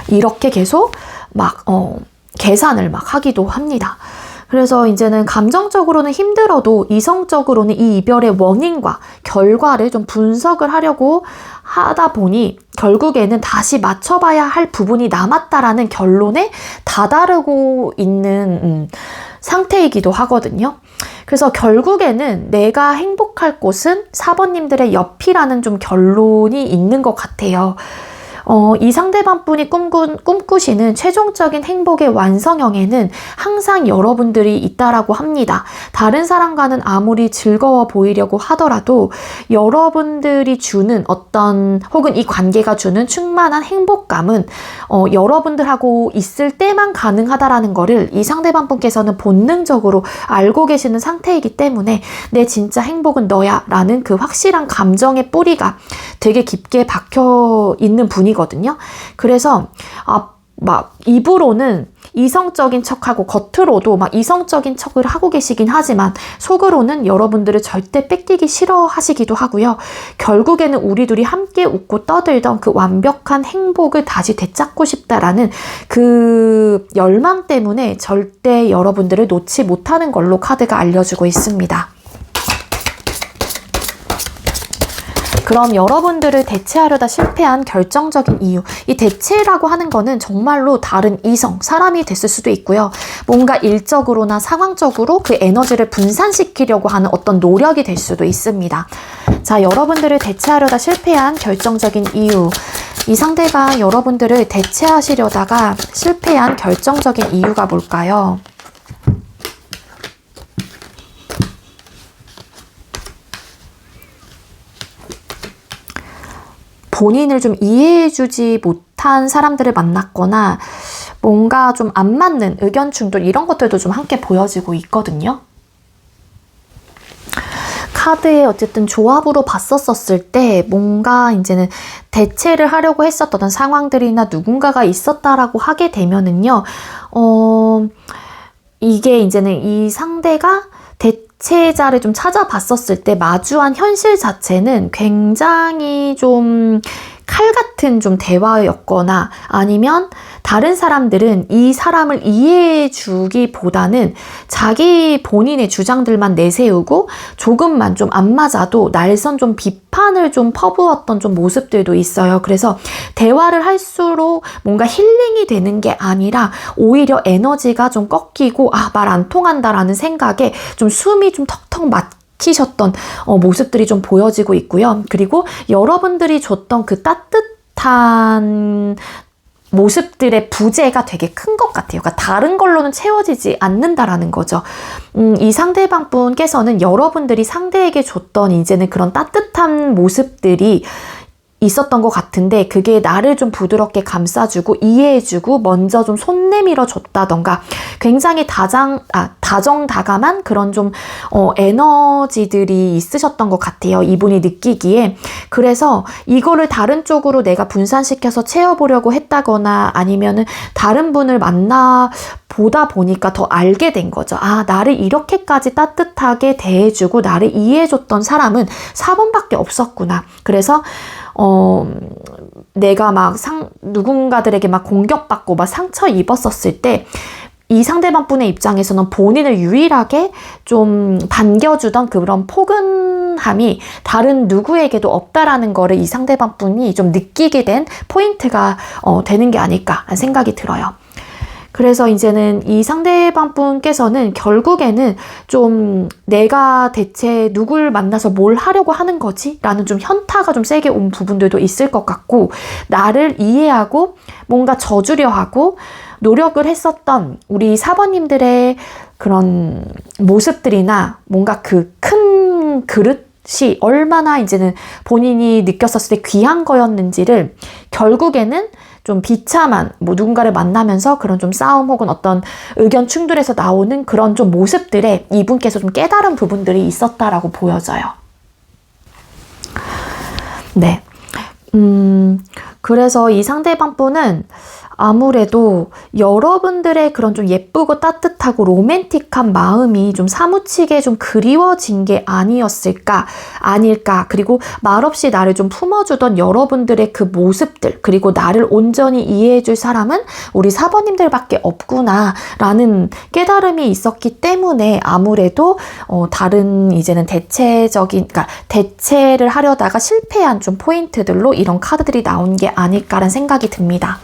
이렇게 계속 막 계산을 막 하기도 합니다. 그래서 이제는 감정적으로는 힘들어도 이성적으로는 이 이별의 원인과 결과를 좀 분석을 하려고 하다 보니 결국에는 다시 맞춰봐야 할 부분이 남았다라는 결론에 다다르고 있는 상태이기도 하거든요. 그래서 결국에는 내가 행복할 곳은 4번님들의 옆이라는 좀 결론이 있는 것 같아요. 이 상대방분이 꿈꾸시는 최종적인 행복의 완성형에는 항상 여러분들이 있다라고 합니다. 다른 사람과는 아무리 즐거워 보이려고 하더라도 여러분들이 주는 어떤 혹은 이 관계가 주는 충만한 행복감은 여러분들하고 있을 때만 가능하다라는 거를 이 상대방분께서는 본능적으로 알고 계시는 상태이기 때문에 내 진짜 행복은 너야 라는 그 확실한 감정의 뿌리가 되게 깊게 박혀 있는 분이거든요. 그래서 막 입으로는 이성적인 척하고 겉으로도 막 이성적인 척을 하고 계시긴 하지만 속으로는 여러분들을 절대 뺏기기 싫어하시기도 하고요. 결국에는 우리 둘이 함께 웃고 떠들던 그 완벽한 행복을 다시 되찾고 싶다라는 그 열망 때문에 절대 여러분들을 놓지 못하는 걸로 카드가 알려주고 있습니다. 그럼 여러분들을 대체하려다 실패한 결정적인 이유, 이 대체라고 하는 거는 정말로 다른 이성, 사람이 됐을 수도 있고요. 뭔가 일적으로나 상황적으로 그 에너지를 분산시키려고 하는 어떤 노력이 될 수도 있습니다. 자, 여러분들을 대체하려다 실패한 결정적인 이유, 이 상대가 여러분들을 대체하시려다가 실패한 결정적인 이유가 뭘까요? 본인을 좀 이해해주지 못한 사람들을 만났거나 뭔가 좀 안 맞는 의견 충돌 이런 것들도 좀 함께 보여지고 있거든요. 카드에 어쨌든 조합으로 봤었을 때 뭔가 이제는 대체를 하려고 했었던 상황들이나 누군가가 있었다라고 하게 되면은요, 이게 이제는 이 상대가 대체자를 좀 찾아봤었을 때 마주한 현실 자체는 굉장히 좀 칼 같은 좀 대화였거나 아니면 다른 사람들은 이 사람을 이해해 주기보다는 자기 본인의 주장들만 내세우고 조금만 좀 안 맞아도 날선 좀 비판을 좀 퍼부었던 좀 모습들도 있어요. 그래서 대화를 할수록 뭔가 힐링이 되는 게 아니라 오히려 에너지가 좀 꺾이고 말 안 통한다라는 생각에 좀 숨이 좀 턱턱 막히셨던 모습들이 좀 보여지고 있고요. 그리고 여러분들이 줬던 그 따뜻한 모습들의 부재가 되게 큰 것 같아요. 그러니까 다른 걸로는 채워지지 않는다라는 거죠. 이 상대방 분께서는 여러분들이 상대에게 줬던 이제는 그런 따뜻한 모습들이 있었던 것 같은데 그게 나를 좀 부드럽게 감싸주고 이해해주고 먼저 좀 손 내밀어 줬다던가 굉장히 다정다감한 그런 좀 에너지들이 있으셨던 것 같아요. 이분이 느끼기에. 그래서 이거를 다른 쪽으로 내가 분산시켜서 채워보려고 했다거나 아니면은 다른 분을 만나 보다 보니까 더 알게 된 거죠. 나를 이렇게까지 따뜻하게 대해주고 나를 이해해줬던 사람은 4번밖에 없었구나. 그래서 내가 막 누군가들에게 막 공격받고 막 상처 입었었을 때 이 상대방 분의 입장에서는 본인을 유일하게 좀 반겨주던 그런 포근함이 다른 누구에게도 없다라는 거를 이 상대방 분이 좀 느끼게 된 포인트가 되는 게 아닐까 생각이 들어요. 그래서 이제는 이 상대방 분께서는 결국에는 좀 내가 대체 누굴 만나서 뭘 하려고 하는 거지? 라는 좀 현타가 좀 세게 온 부분들도 있을 것 같고 나를 이해하고 뭔가 져주려 하고 노력을 했었던 우리 4번님들의 그런 모습들이나 뭔가 그 큰 그릇이 얼마나 이제는 본인이 느꼈었을 때 귀한 거였는지를 결국에는 좀 비참한 누군가를 만나면서 그런 좀 싸움 혹은 어떤 의견 충돌에서 나오는 그런 좀 모습들에 이분께서 좀 깨달은 부분들이 있었다라고 보여져요. 네. 그래서 이 상대방 분은 아무래도 여러분들의 그런 좀 예쁘고 따뜻하고 로맨틱한 마음이 좀 사무치게 좀 그리워진 게 아닐까. 그리고 말없이 나를 좀 품어주던 여러분들의 그 모습들, 그리고 나를 온전히 이해해줄 사람은 우리 사번님들밖에 없구나라는 깨달음이 있었기 때문에 아무래도 다른 이제는 그러니까 대체를 하려다가 실패한 좀 포인트들로 이런 카드들이 나온 게 아닐까라는 생각이 듭니다.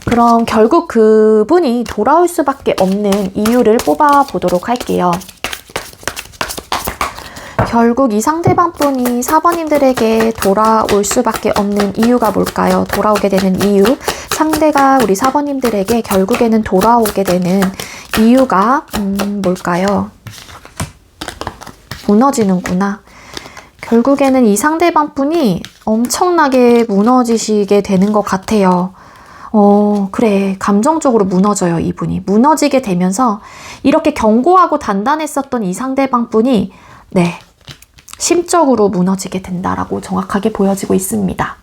그럼 결국 그분이 돌아올 수밖에 없는 이유를 뽑아보도록 할게요. 결국 이 상대방 분이 4번님들에게 돌아올 수밖에 없는 이유가 뭘까요? 돌아오게 되는 이유. 상대가 우리 4번님들에게 결국에는 돌아오게 되는 이유가 뭘까요? 무너지는구나. 결국에는 이 상대방 분이 엄청나게 무너지시게 되는 것 같아요. 그래. 감정적으로 무너져요, 이분이. 무너지게 되면서 이렇게 견고하고 단단했었던 이 상대방 분이 네, 심적으로 무너지게 된다라고 정확하게 보여지고 있습니다.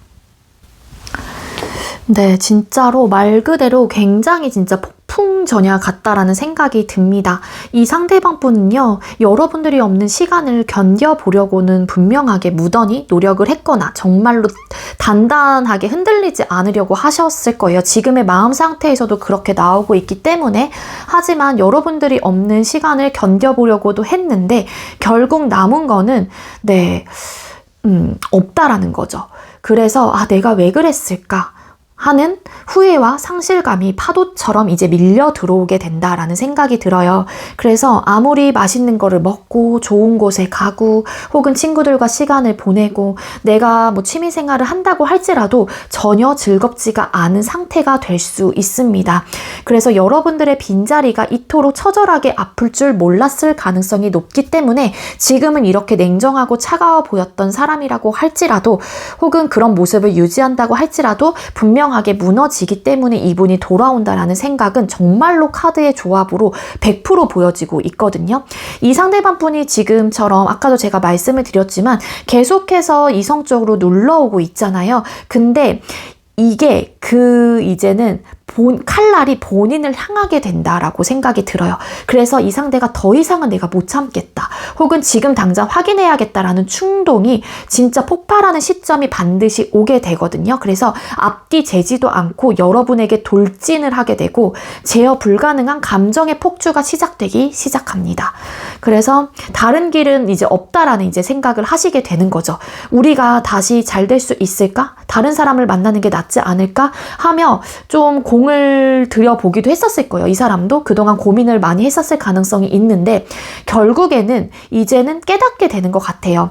네, 진짜로 말 그대로 굉장히 진짜 폭풍전야 같다라는 생각이 듭니다. 이 상대방 분은요, 여러분들이 없는 시간을 견뎌보려고는 분명하게 무던히 노력을 했거나 정말로 단단하게 흔들리지 않으려고 하셨을 거예요. 지금의 마음 상태에서도 그렇게 나오고 있기 때문에. 하지만 여러분들이 없는 시간을 견뎌보려고도 했는데 결국 남은 거는 없다라는 거죠. 그래서 내가 왜 그랬을까? 하는 후회와 상실감이 파도처럼 이제 밀려 들어오게 된다라는 생각이 들어요. 그래서 아무리 맛있는 거를 먹고 좋은 곳에 가고 혹은 친구들과 시간을 보내고 내가 뭐 취미생활을 한다고 할지라도 전혀 즐겁지가 않은 상태가 될 수 있습니다. 그래서 여러분들의 빈자리가 이토록 처절하게 아플 줄 몰랐을 가능성이 높기 때문에 지금은 이렇게 냉정하고 차가워 보였던 사람이라고 할지라도 혹은 그런 모습을 유지한다고 할지라도 분명하게 무너지기 때문에 이분이 돌아온다라는 생각은 정말로 카드의 조합으로 100% 보여지고 있거든요. 이 상대방 분이 지금처럼 아까도 제가 말씀을 드렸지만 계속해서 이성적으로 눌러오고 있잖아요. 근데 이게 이제는 칼날이 본인을 향하게 된다라고 생각이 들어요. 그래서 이 상대가 더 이상은 내가 못 참겠다. 혹은 지금 당장 확인해야겠다라는 충동이 진짜 폭발하는 시점이 반드시 오게 되거든요. 그래서 앞뒤 재지도 않고 여러분에게 돌진을 하게 되고 제어 불가능한 감정의 폭주가 시작합니다. 그래서 다른 길은 이제 없다라는 이제 생각을 하시게 되는 거죠. 우리가 다시 잘 될 수 있을까? 다른 사람을 만나는 게 낫지 않을까? 하며 좀 공을 들여보기도 했었을 거예요. 이 사람도 그동안 고민을 많이 했었을 가능성이 있는데 결국에는 이제는 깨닫게 되는 것 같아요.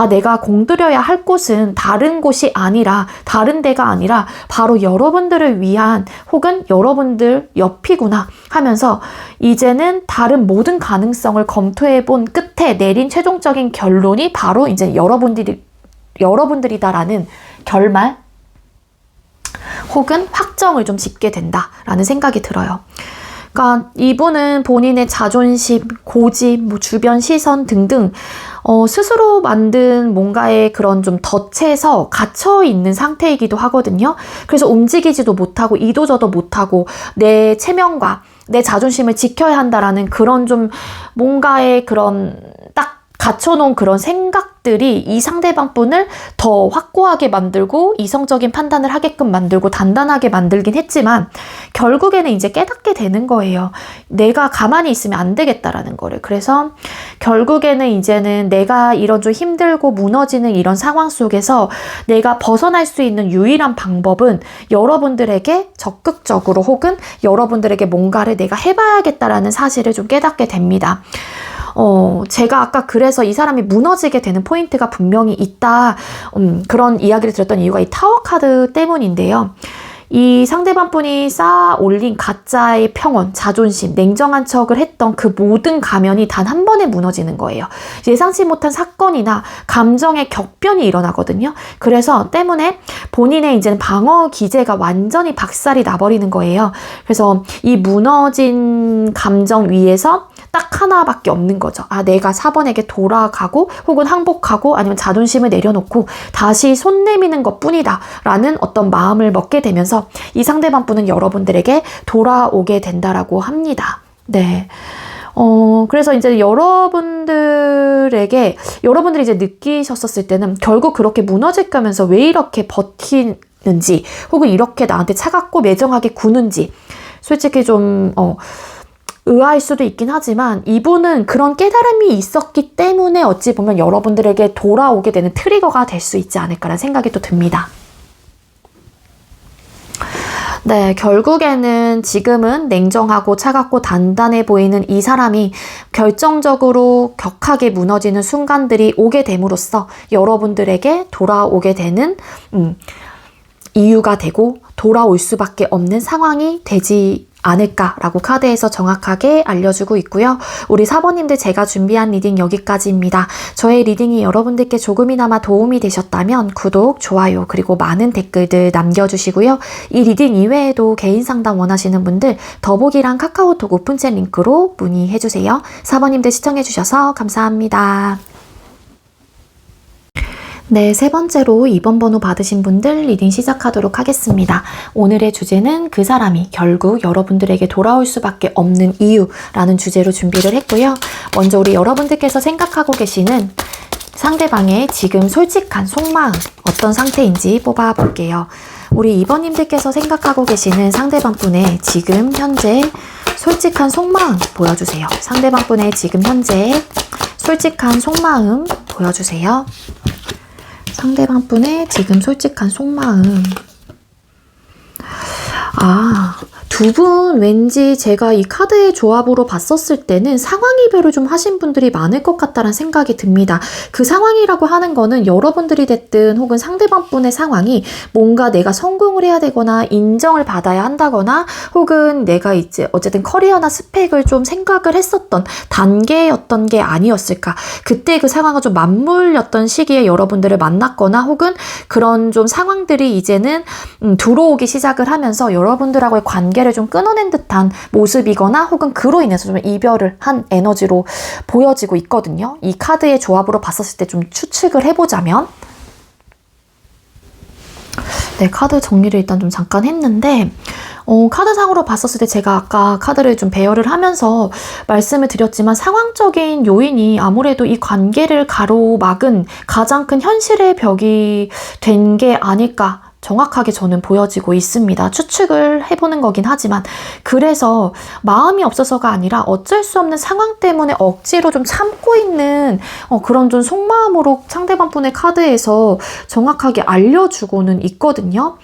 내가 공들여야 할 곳은 다른 곳이 아니라 다른 데가 아니라 바로 여러분들을 위한 혹은 여러분들 옆이구나 하면서 이제는 다른 모든 가능성을 검토해 본 끝에 내린 최종적인 결론이 바로 이제 여러분들이다라는 결말 혹은 확정을 좀 짓게 된다라는 생각이 들어요. 그러니까 이분은 본인의 자존심, 고집, 주변 시선 등등 스스로 만든 뭔가의 그런 좀 덫에서 갇혀있는 상태이기도 하거든요. 그래서 움직이지도 못하고 이도저도 못하고 내 체면과 내 자존심을 지켜야 한다라는 그런 좀 뭔가의 그런 딱 갖춰놓은 그런 생각들이 이 상대방 분을 더 확고하게 만들고 이성적인 판단을 하게끔 만들고 단단하게 만들긴 했지만 결국에는 이제 깨닫게 되는 거예요. 내가 가만히 있으면 안 되겠다라는 거를. 그래서 결국에는 이제는 내가 이런 좀 힘들고 무너지는 이런 상황 속에서 내가 벗어날 수 있는 유일한 방법은 여러분들에게 적극적으로 혹은 여러분들에게 뭔가를 내가 해봐야겠다라는 사실을 좀 깨닫게 됩니다. 제가 아까 그래서 이 사람이 무너지게 되는 포인트가 분명히 있다. 그런 이야기를 드렸던 이유가 이 타워 카드 때문인데요. 이 상대방 분이 쌓아 올린 가짜의 평온, 자존심, 냉정한 척을 했던 그 모든 가면이 단 한 번에 무너지는 거예요. 예상치 못한 사건이나 감정의 격변이 일어나거든요. 그래서 때문에 본인의 이제는 방어 기제가 완전히 박살이 나버리는 거예요. 그래서 이 무너진 감정 위에서 딱 하나밖에 없는 거죠. 아, 내가 4번에게 돌아가고 혹은 항복하고 아니면 자존심을 내려놓고 다시 손 내미는 것 뿐이다 라는 어떤 마음을 먹게 되면서 이 상대방분은 여러분들에게 돌아오게 된다라고 합니다. 네. 그래서 이제 여러분들이 이제 느끼셨었을 때는 결국 그렇게 무너질 거면서 왜 이렇게 버티는지 혹은 이렇게 나한테 차갑고 매정하게 구는지 솔직히 좀, 의아할 수도 있긴 하지만 이분은 그런 깨달음이 있었기 때문에 어찌 보면 여러분들에게 돌아오게 되는 트리거가 될 수 있지 않을까라는 생각이 또 듭니다. 네, 결국에는 지금은 냉정하고 차갑고 단단해 보이는 이 사람이 결정적으로 격하게 무너지는 순간들이 오게 됨으로써 여러분들에게 돌아오게 되는 이유가 되고 돌아올 수밖에 없는 상황이 되지 않을까라고 카드에서 정확하게 알려주고 있고요. 우리 사번님들 제가 준비한 리딩 여기까지입니다. 저의 리딩이 여러분들께 조금이나마 도움이 되셨다면 구독, 좋아요, 그리고 많은 댓글들 남겨주시고요. 이 리딩 이외에도 개인 상담 원하시는 분들 더보기랑 카카오톡 오픈챗 링크로 문의해주세요. 사번님들 시청해주셔서 감사합니다. 네, 세 번째로 2번 번호 받으신 분들 리딩 시작하도록 하겠습니다. 오늘의 주제는 그 사람이 결국 여러분들에게 돌아올 수밖에 없는 이유라는 주제로 준비를 했고요. 먼저 우리 여러분들께서 생각하고 계시는 상대방의 지금 솔직한 속마음 어떤 상태인지 뽑아볼게요. 우리 2번님들께서 생각하고 계시는 상대방분의 지금 현재 솔직한 속마음 보여주세요. 상대방분의 지금 현재 솔직한 속마음 보여주세요. 상대방분의 지금 솔직한 속마음. 두 분 왠지 제가 이 카드의 조합으로 봤었을 때는 상황이별을 좀 하신 분들이 많을 것 같다는 생각이 듭니다. 그 상황이라고 하는 거는 여러분들이 됐든 혹은 상대방분의 상황이 뭔가 내가 성공을 해야 되거나 인정을 받아야 한다거나 혹은 내가 이제 어쨌든 커리어나 스펙을 좀 생각을 했었던 단계였던 게 아니었을까. 그때 그 상황은 좀 맞물렸던 시기에 여러분들을 만났거나 혹은 그런 좀 상황들이 이제는 들어오기 시작을 하면서 여러분들하고의 관계를 좀 끊어낸 듯한 모습이거나 혹은 그로 인해서 좀 이별을 한 에너지로 보여지고 있거든요. 이 카드의 조합으로 봤었을 때 좀 추측을 해보자면 네, 카드 정리를 일단 좀 잠깐 했는데 카드상으로 봤었을 때 제가 아까 카드를 좀 배열을 하면서 말씀을 드렸지만 상황적인 요인이 아무래도 이 관계를 가로막은 가장 큰 현실의 벽이 된 게 아닐까 정확하게 저는 보여지고 있습니다. 추측을 해보는 거긴 하지만 그래서 마음이 없어서가 아니라 어쩔 수 없는 상황 때문에 억지로 좀 참고 있는 그런 좀 속마음으로 상대방분의 카드에서 정확하게 알려주고는 있거든요.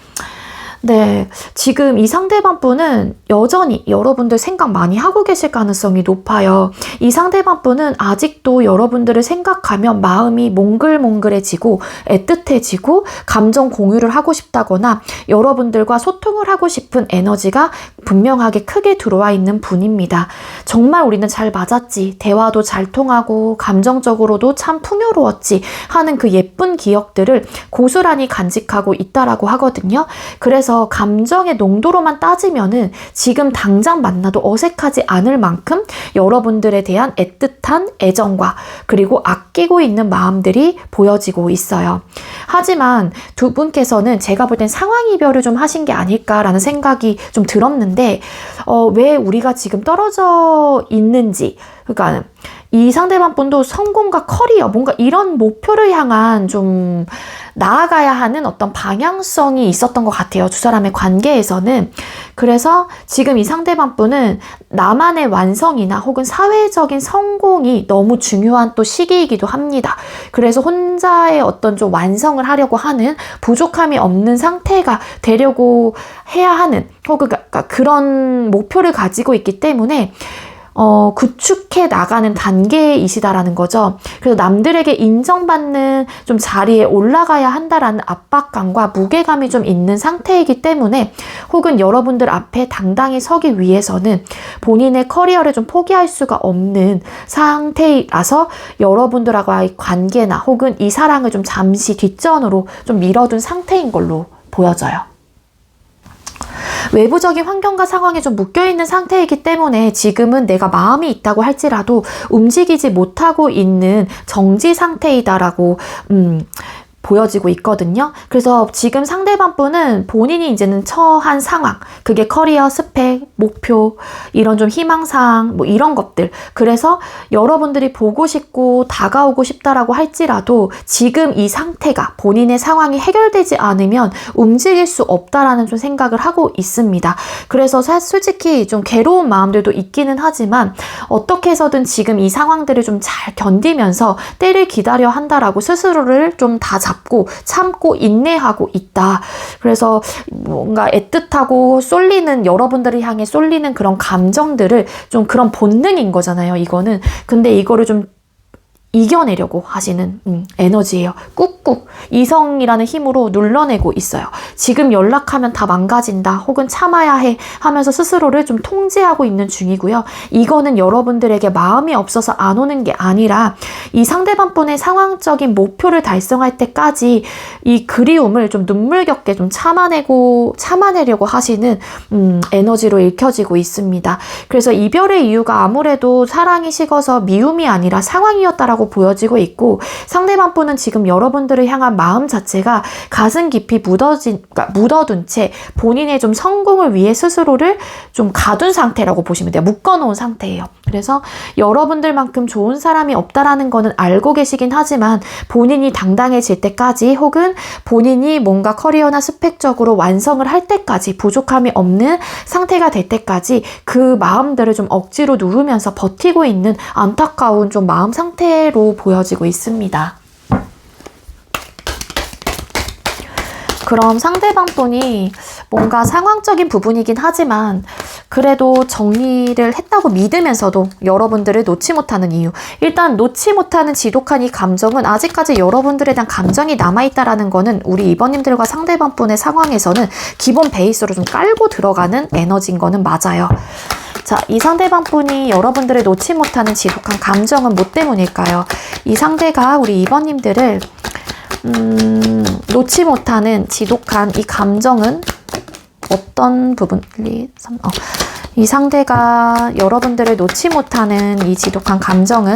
네, 지금 이 상대방분은 여전히 여러분들 생각 많이 하고 계실 가능성이 높아요. 이 상대방분은 아직도 여러분들을 생각하면 마음이 몽글몽글해지고 애틋해지고 감정 공유를 하고 싶다거나 여러분들과 소통을 하고 싶은 에너지가 분명하게 크게 들어와 있는 분입니다. 정말 우리는 잘 맞았지, 대화도 잘 통하고 감정적으로도 참 풍요로웠지 하는 그 예쁜 기억들을 고스란히 간직하고 있다라고 하거든요. 그래서 감정의 농도로만 따지면은 지금 당장 만나도 어색하지 않을 만큼 여러분들에 대한 애틋한 애정과 그리고 아끼고 있는 마음들이 보여지고 있어요. 하지만 두 분께서는 제가 볼 땐 상황 이별을 좀 하신 게 아닐까라는 생각이 좀 들었는데 왜 우리가 지금 떨어져 있는지, 그러니까 이 상대방 분도 성공과 커리어 뭔가 이런 목표를 향한 좀 나아가야 하는 어떤 방향성이 있었던 것 같아요. 두 사람의 관계에서는. 그래서 지금 이 상대방 분은 나만의 완성이나 혹은 사회적인 성공이 너무 중요한 또 시기이기도 합니다. 그래서 혼자의 어떤 좀 완성을 하려고 하는 부족함이 없는 상태가 되려고 해야 하는 혹은 그런 목표를 가지고 있기 때문에 구축해 나가는 단계이시다라는 거죠. 그래서 남들에게 인정받는 좀 자리에 올라가야 한다라는 압박감과 무게감이 좀 있는 상태이기 때문에 혹은 여러분들 앞에 당당히 서기 위해서는 본인의 커리어를 좀 포기할 수가 없는 상태라서 여러분들하고의 관계나 혹은 이 사랑을 좀 잠시 뒷전으로 좀 밀어둔 상태인 걸로 보여져요. 외부적인 환경과 상황에 좀 묶여있는 상태이기 때문에 지금은 내가 마음이 있다고 할지라도 움직이지 못하고 있는 정지 상태이다라고 보여지고 있거든요. 그래서 지금 상대방 분은 본인이 이제는 처한 상황, 그게 커리어, 스펙, 목표, 이런 좀 희망사항, 뭐 이런 것들. 그래서 여러분들이 보고 싶고 다가오고 싶다라고 할지라도 지금 이 상태가 본인의 상황이 해결되지 않으면 움직일 수 없다라는 좀 생각을 하고 있습니다. 그래서 솔직히 좀 괴로운 마음들도 있기는 하지만 어떻게 해서든 지금 이 상황들을 좀 잘 견디면서 때를 기다려 한다라고 스스로를 좀 다 잡고 참고 인내하고 있다. 그래서 뭔가 애틋하고 쏠리는, 여러분들을 향해 쏠리는 그런 감정들을 좀 그런 본능인 거잖아요, 이거는. 근데 이거를 좀 이겨내려고 하시는 에너지예요. 꾹꾹 이성이라는 힘으로 눌러내고 있어요. 지금 연락하면 다 망가진다, 혹은 참아야 해 하면서 스스로를 좀 통제하고 있는 중이고요. 이거는 여러분들에게 마음이 없어서 안 오는 게 아니라 이 상대방 분의 상황적인 목표를 달성할 때까지 이 그리움을 좀 눈물겹게 좀 참아내려고 하시는 에너지로 읽혀지고 있습니다. 그래서 이별의 이유가 아무래도 사랑이 식어서 미움이 아니라 상황이었다라고 보여지고 있고, 상대방 분은 지금 여러분들을 향한 마음 자체가 가슴 깊이 묻어둔 채 본인의 좀 성공을 위해 스스로를 좀 가둔 상태라고 보시면 돼요. 묶어놓은 상태예요. 그래서 여러분들만큼 좋은 사람이 없다라는 거는 알고 계시긴 하지만 본인이 당당해질 때까지, 혹은 본인이 뭔가 커리어나 스펙적으로 완성을 할 때까지, 부족함이 없는 상태가 될 때까지 그 마음들을 좀 억지로 누르면서 버티고 있는 안타까운 좀 마음 상태로 보여지고 있습니다. 그럼 상대방 분이 뭔가 상황적인 부분이긴 하지만 그래도 정리를 했다고 믿으면서도 여러분들을 놓지 못하는 이유. 일단 놓지 못하는 지독한 이 감정은 아직까지 여러분들에 대한 감정이 남아있다라는 거는 우리 이번님들과 상대방 분의 상황에서는 기본 베이스로 좀 깔고 들어가는 에너지인 거는 맞아요. 자, 이 상대방 분이 여러분들을 놓지 못하는 지독한 감정은 뭐 때문일까요? 이 상대가 우리 이번님들을 놓지 못하는 지독한 이 감정은 어떤 부분? 1, 2, 3, 이 상대가 여러분들을 놓지 못하는 이 지독한 감정은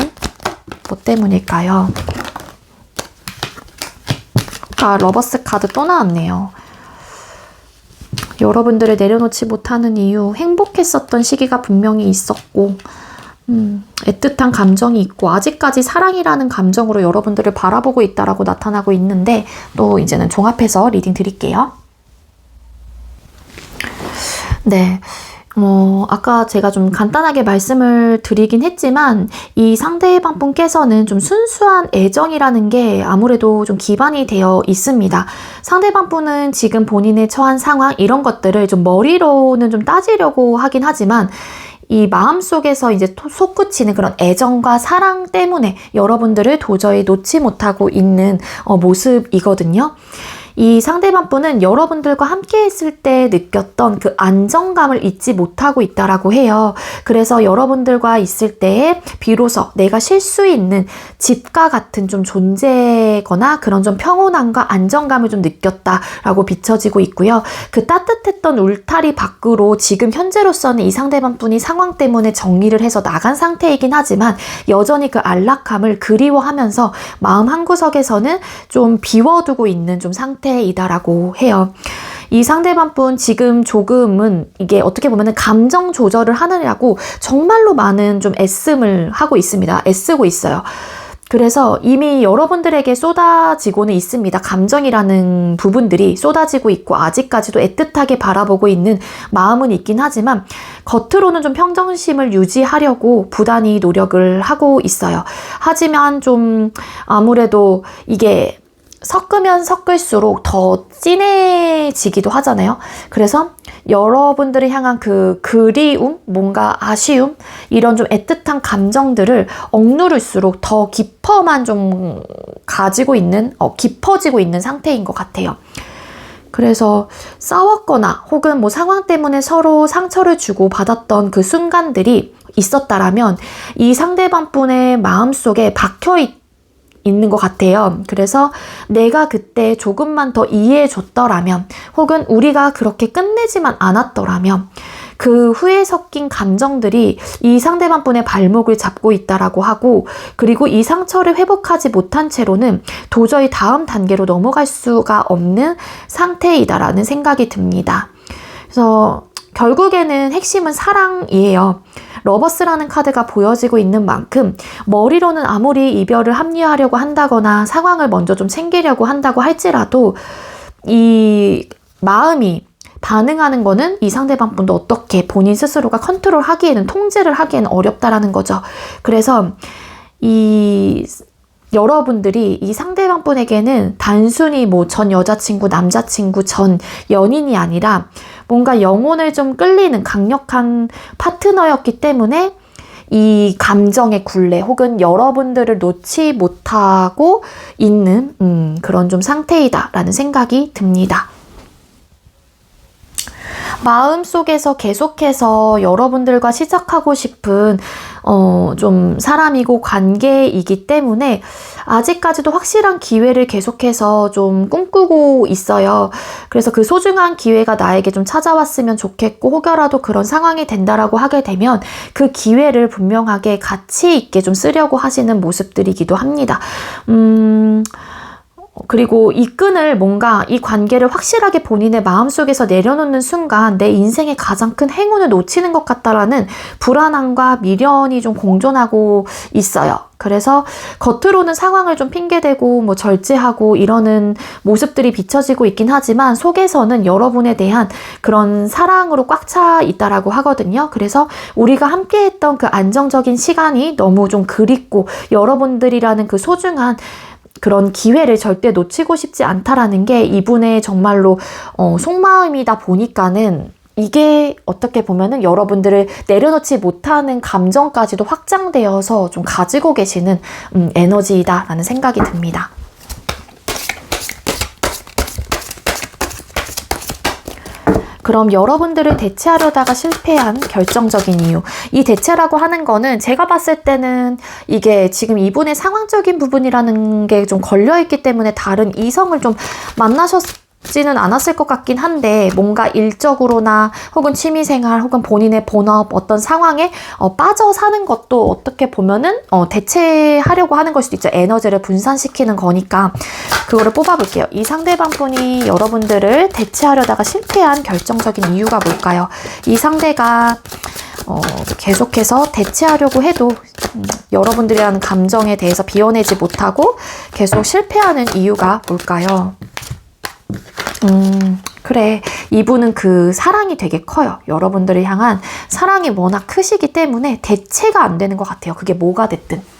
뭐 때문일까요? 아, 러버스 카드 또 나왔네요. 여러분들을 내려놓지 못하는 이유, 행복했었던 시기가 분명히 있었고 애틋한 감정이 있고 아직까지 사랑이라는 감정으로 여러분들을 바라보고 있다라고 나타나고 있는데, 또 이제는 종합해서 리딩 드릴게요. 네. 아까 제가 좀 간단하게 말씀을 드리긴 했지만 이 상대방 분께서는 좀 순수한 애정이라는 게 아무래도 좀 기반이 되어 있습니다. 상대방 분은 지금 본인의 처한 상황, 이런 것들을 좀 머리로는 좀 따지려고 하긴 하지만 이 마음속에서 이제 솟구치는 그런 애정과 사랑 때문에 여러분들을 도저히 놓지 못하고 있는 모습이거든요. 이 상대방 분은 여러분들과 함께 했을 때 느꼈던 그 안정감을 잊지 못하고 있다라고 해요. 그래서 여러분들과 있을 때에 비로소 내가 쉴 수 있는 집과 같은 좀 존재거나 그런 좀 평온함과 안정감을 좀 느꼈다라고 비춰지고 있고요. 그 따뜻했던 울타리 밖으로 지금 현재로서는 이 상대방 분이 상황 때문에 정리를 해서 나간 상태이긴 하지만 여전히 그 안락함을 그리워하면서 마음 한구석에서는 좀 비워두고 있는 좀 상태이다라고 해요. 이 상대방 분 지금 조금은 이게 어떻게 보면은 감정 조절을 하느라고 정말로 많은 좀 애씀을 하고 있습니다. 애쓰고 있어요. 그래서 이미 여러분들에게 쏟아지고는 있습니다. 감정이라는 부분들이 쏟아지고 있고 아직까지도 애틋하게 바라보고 있는 마음은 있긴 하지만 겉으로는 좀 평정심을 유지하려고 부단히 노력을 하고 있어요. 하지만 좀 아무래도 이게 섞으면 섞을수록 더 진해지기도 하잖아요. 그래서 여러분들을 향한 그 그리움, 뭔가 아쉬움, 이런 좀 애틋한 감정들을 억누를수록 더 깊어만 좀 가지고 있는, 깊어지고 있는 상태인 것 같아요. 그래서 싸웠거나 혹은 뭐 상황 때문에 서로 상처를 주고 받았던 그 순간들이 있었다라면 이 상대방 분의 마음속에 박혀있 있는 것 같아요. 그래서 내가 그때 조금만 더 이해해 줬더라면, 혹은 우리가 그렇게 끝내지만 않았더라면 그 후에 섞인 감정들이 이 상대방분의 발목을 잡고 있다라고 하고, 그리고 이 상처를 회복하지 못한 채로는 도저히 다음 단계로 넘어갈 수가 없는 상태이다라는 생각이 듭니다. 그래서 결국에는 핵심은 사랑이에요. 러버스라는 카드가 보여지고 있는 만큼 머리로는 아무리 이별을 합리화하려고 한다거나 상황을 먼저 좀 챙기려고 한다고 할지라도 이 마음이 반응하는 거는 이 상대방 분도 어떻게 본인 스스로가 컨트롤하기에는, 통제를 하기에는 어렵다라는 거죠. 그래서 여러분들이 이 상대방 분에게는 단순히 뭐 전 여자친구, 남자친구, 전 연인이 아니라 뭔가 영혼을 좀 끌리는 강력한 파트너였기 때문에 이 감정의 굴레 혹은 여러분들을 놓지 못하고 있는 그런 좀 상태이다라는 생각이 듭니다. 마음속에서 계속해서 여러분들과 시작하고 싶은 좀 사람이고 관계이기 때문에 아직까지도 확실한 기회를 계속해서 좀 꿈꾸고 있어요. 그래서 그 소중한 기회가 나에게 좀 찾아왔으면 좋겠고, 혹여라도 그런 상황이 된다라고 하게 되면 그 기회를 분명하게 가치 있게 좀 쓰려고 하시는 모습들이기도 합니다. 그리고 이 끈을 뭔가 이 관계를 확실하게 본인의 마음속에서 내려놓는 순간 내 인생의 가장 큰 행운을 놓치는 것 같다라는 불안함과 미련이 좀 공존하고 있어요. 그래서 겉으로는 상황을 좀 핑계대고 뭐 절제하고 이러는 모습들이 비춰지고 있긴 하지만 속에서는 여러분에 대한 그런 사랑으로 꽉 차 있다라고 하거든요. 그래서 우리가 함께했던 그 안정적인 시간이 너무 좀 그립고 여러분들이라는 그 소중한 그런 기회를 절대 놓치고 싶지 않다라는 게 이분의 정말로 속마음이다 보니까는 이게 어떻게 보면은 여러분들을 내려놓지 못하는 감정까지도 확장되어서 좀 가지고 계시는 에너지이다라는 생각이 듭니다. 그럼 여러분들을 대체하려다가 실패한 결정적인 이유. 이 대체라고 하는 거는 제가 봤을 때는 이게 지금 이분의 상황적인 부분이라는 게 좀 걸려있기 때문에 다른 이성을 좀 만나셨지는 않았을 것 같긴 한데, 뭔가 일적으로나 혹은 취미생활 혹은 본인의 본업 어떤 상황에 빠져 사는 것도 어떻게 보면은 대체하려고 하는 걸 수도 있죠. 에너지를 분산시키는 거니까. 그거를 뽑아볼게요. 이 상대방 분이 여러분들을 대체하려다가 실패한 결정적인 이유가 뭘까요? 이 상대가 계속해서 대체하려고 해도 여러분들이라는 감정에 대해서 비워내지 못하고 계속 실패하는 이유가 뭘까요? 그래. 이분은 그 사랑이 되게 커요. 여러분들을 향한 사랑이 워낙 크시기 때문에 대체가 안 되는 것 같아요. 그게 뭐가 됐든.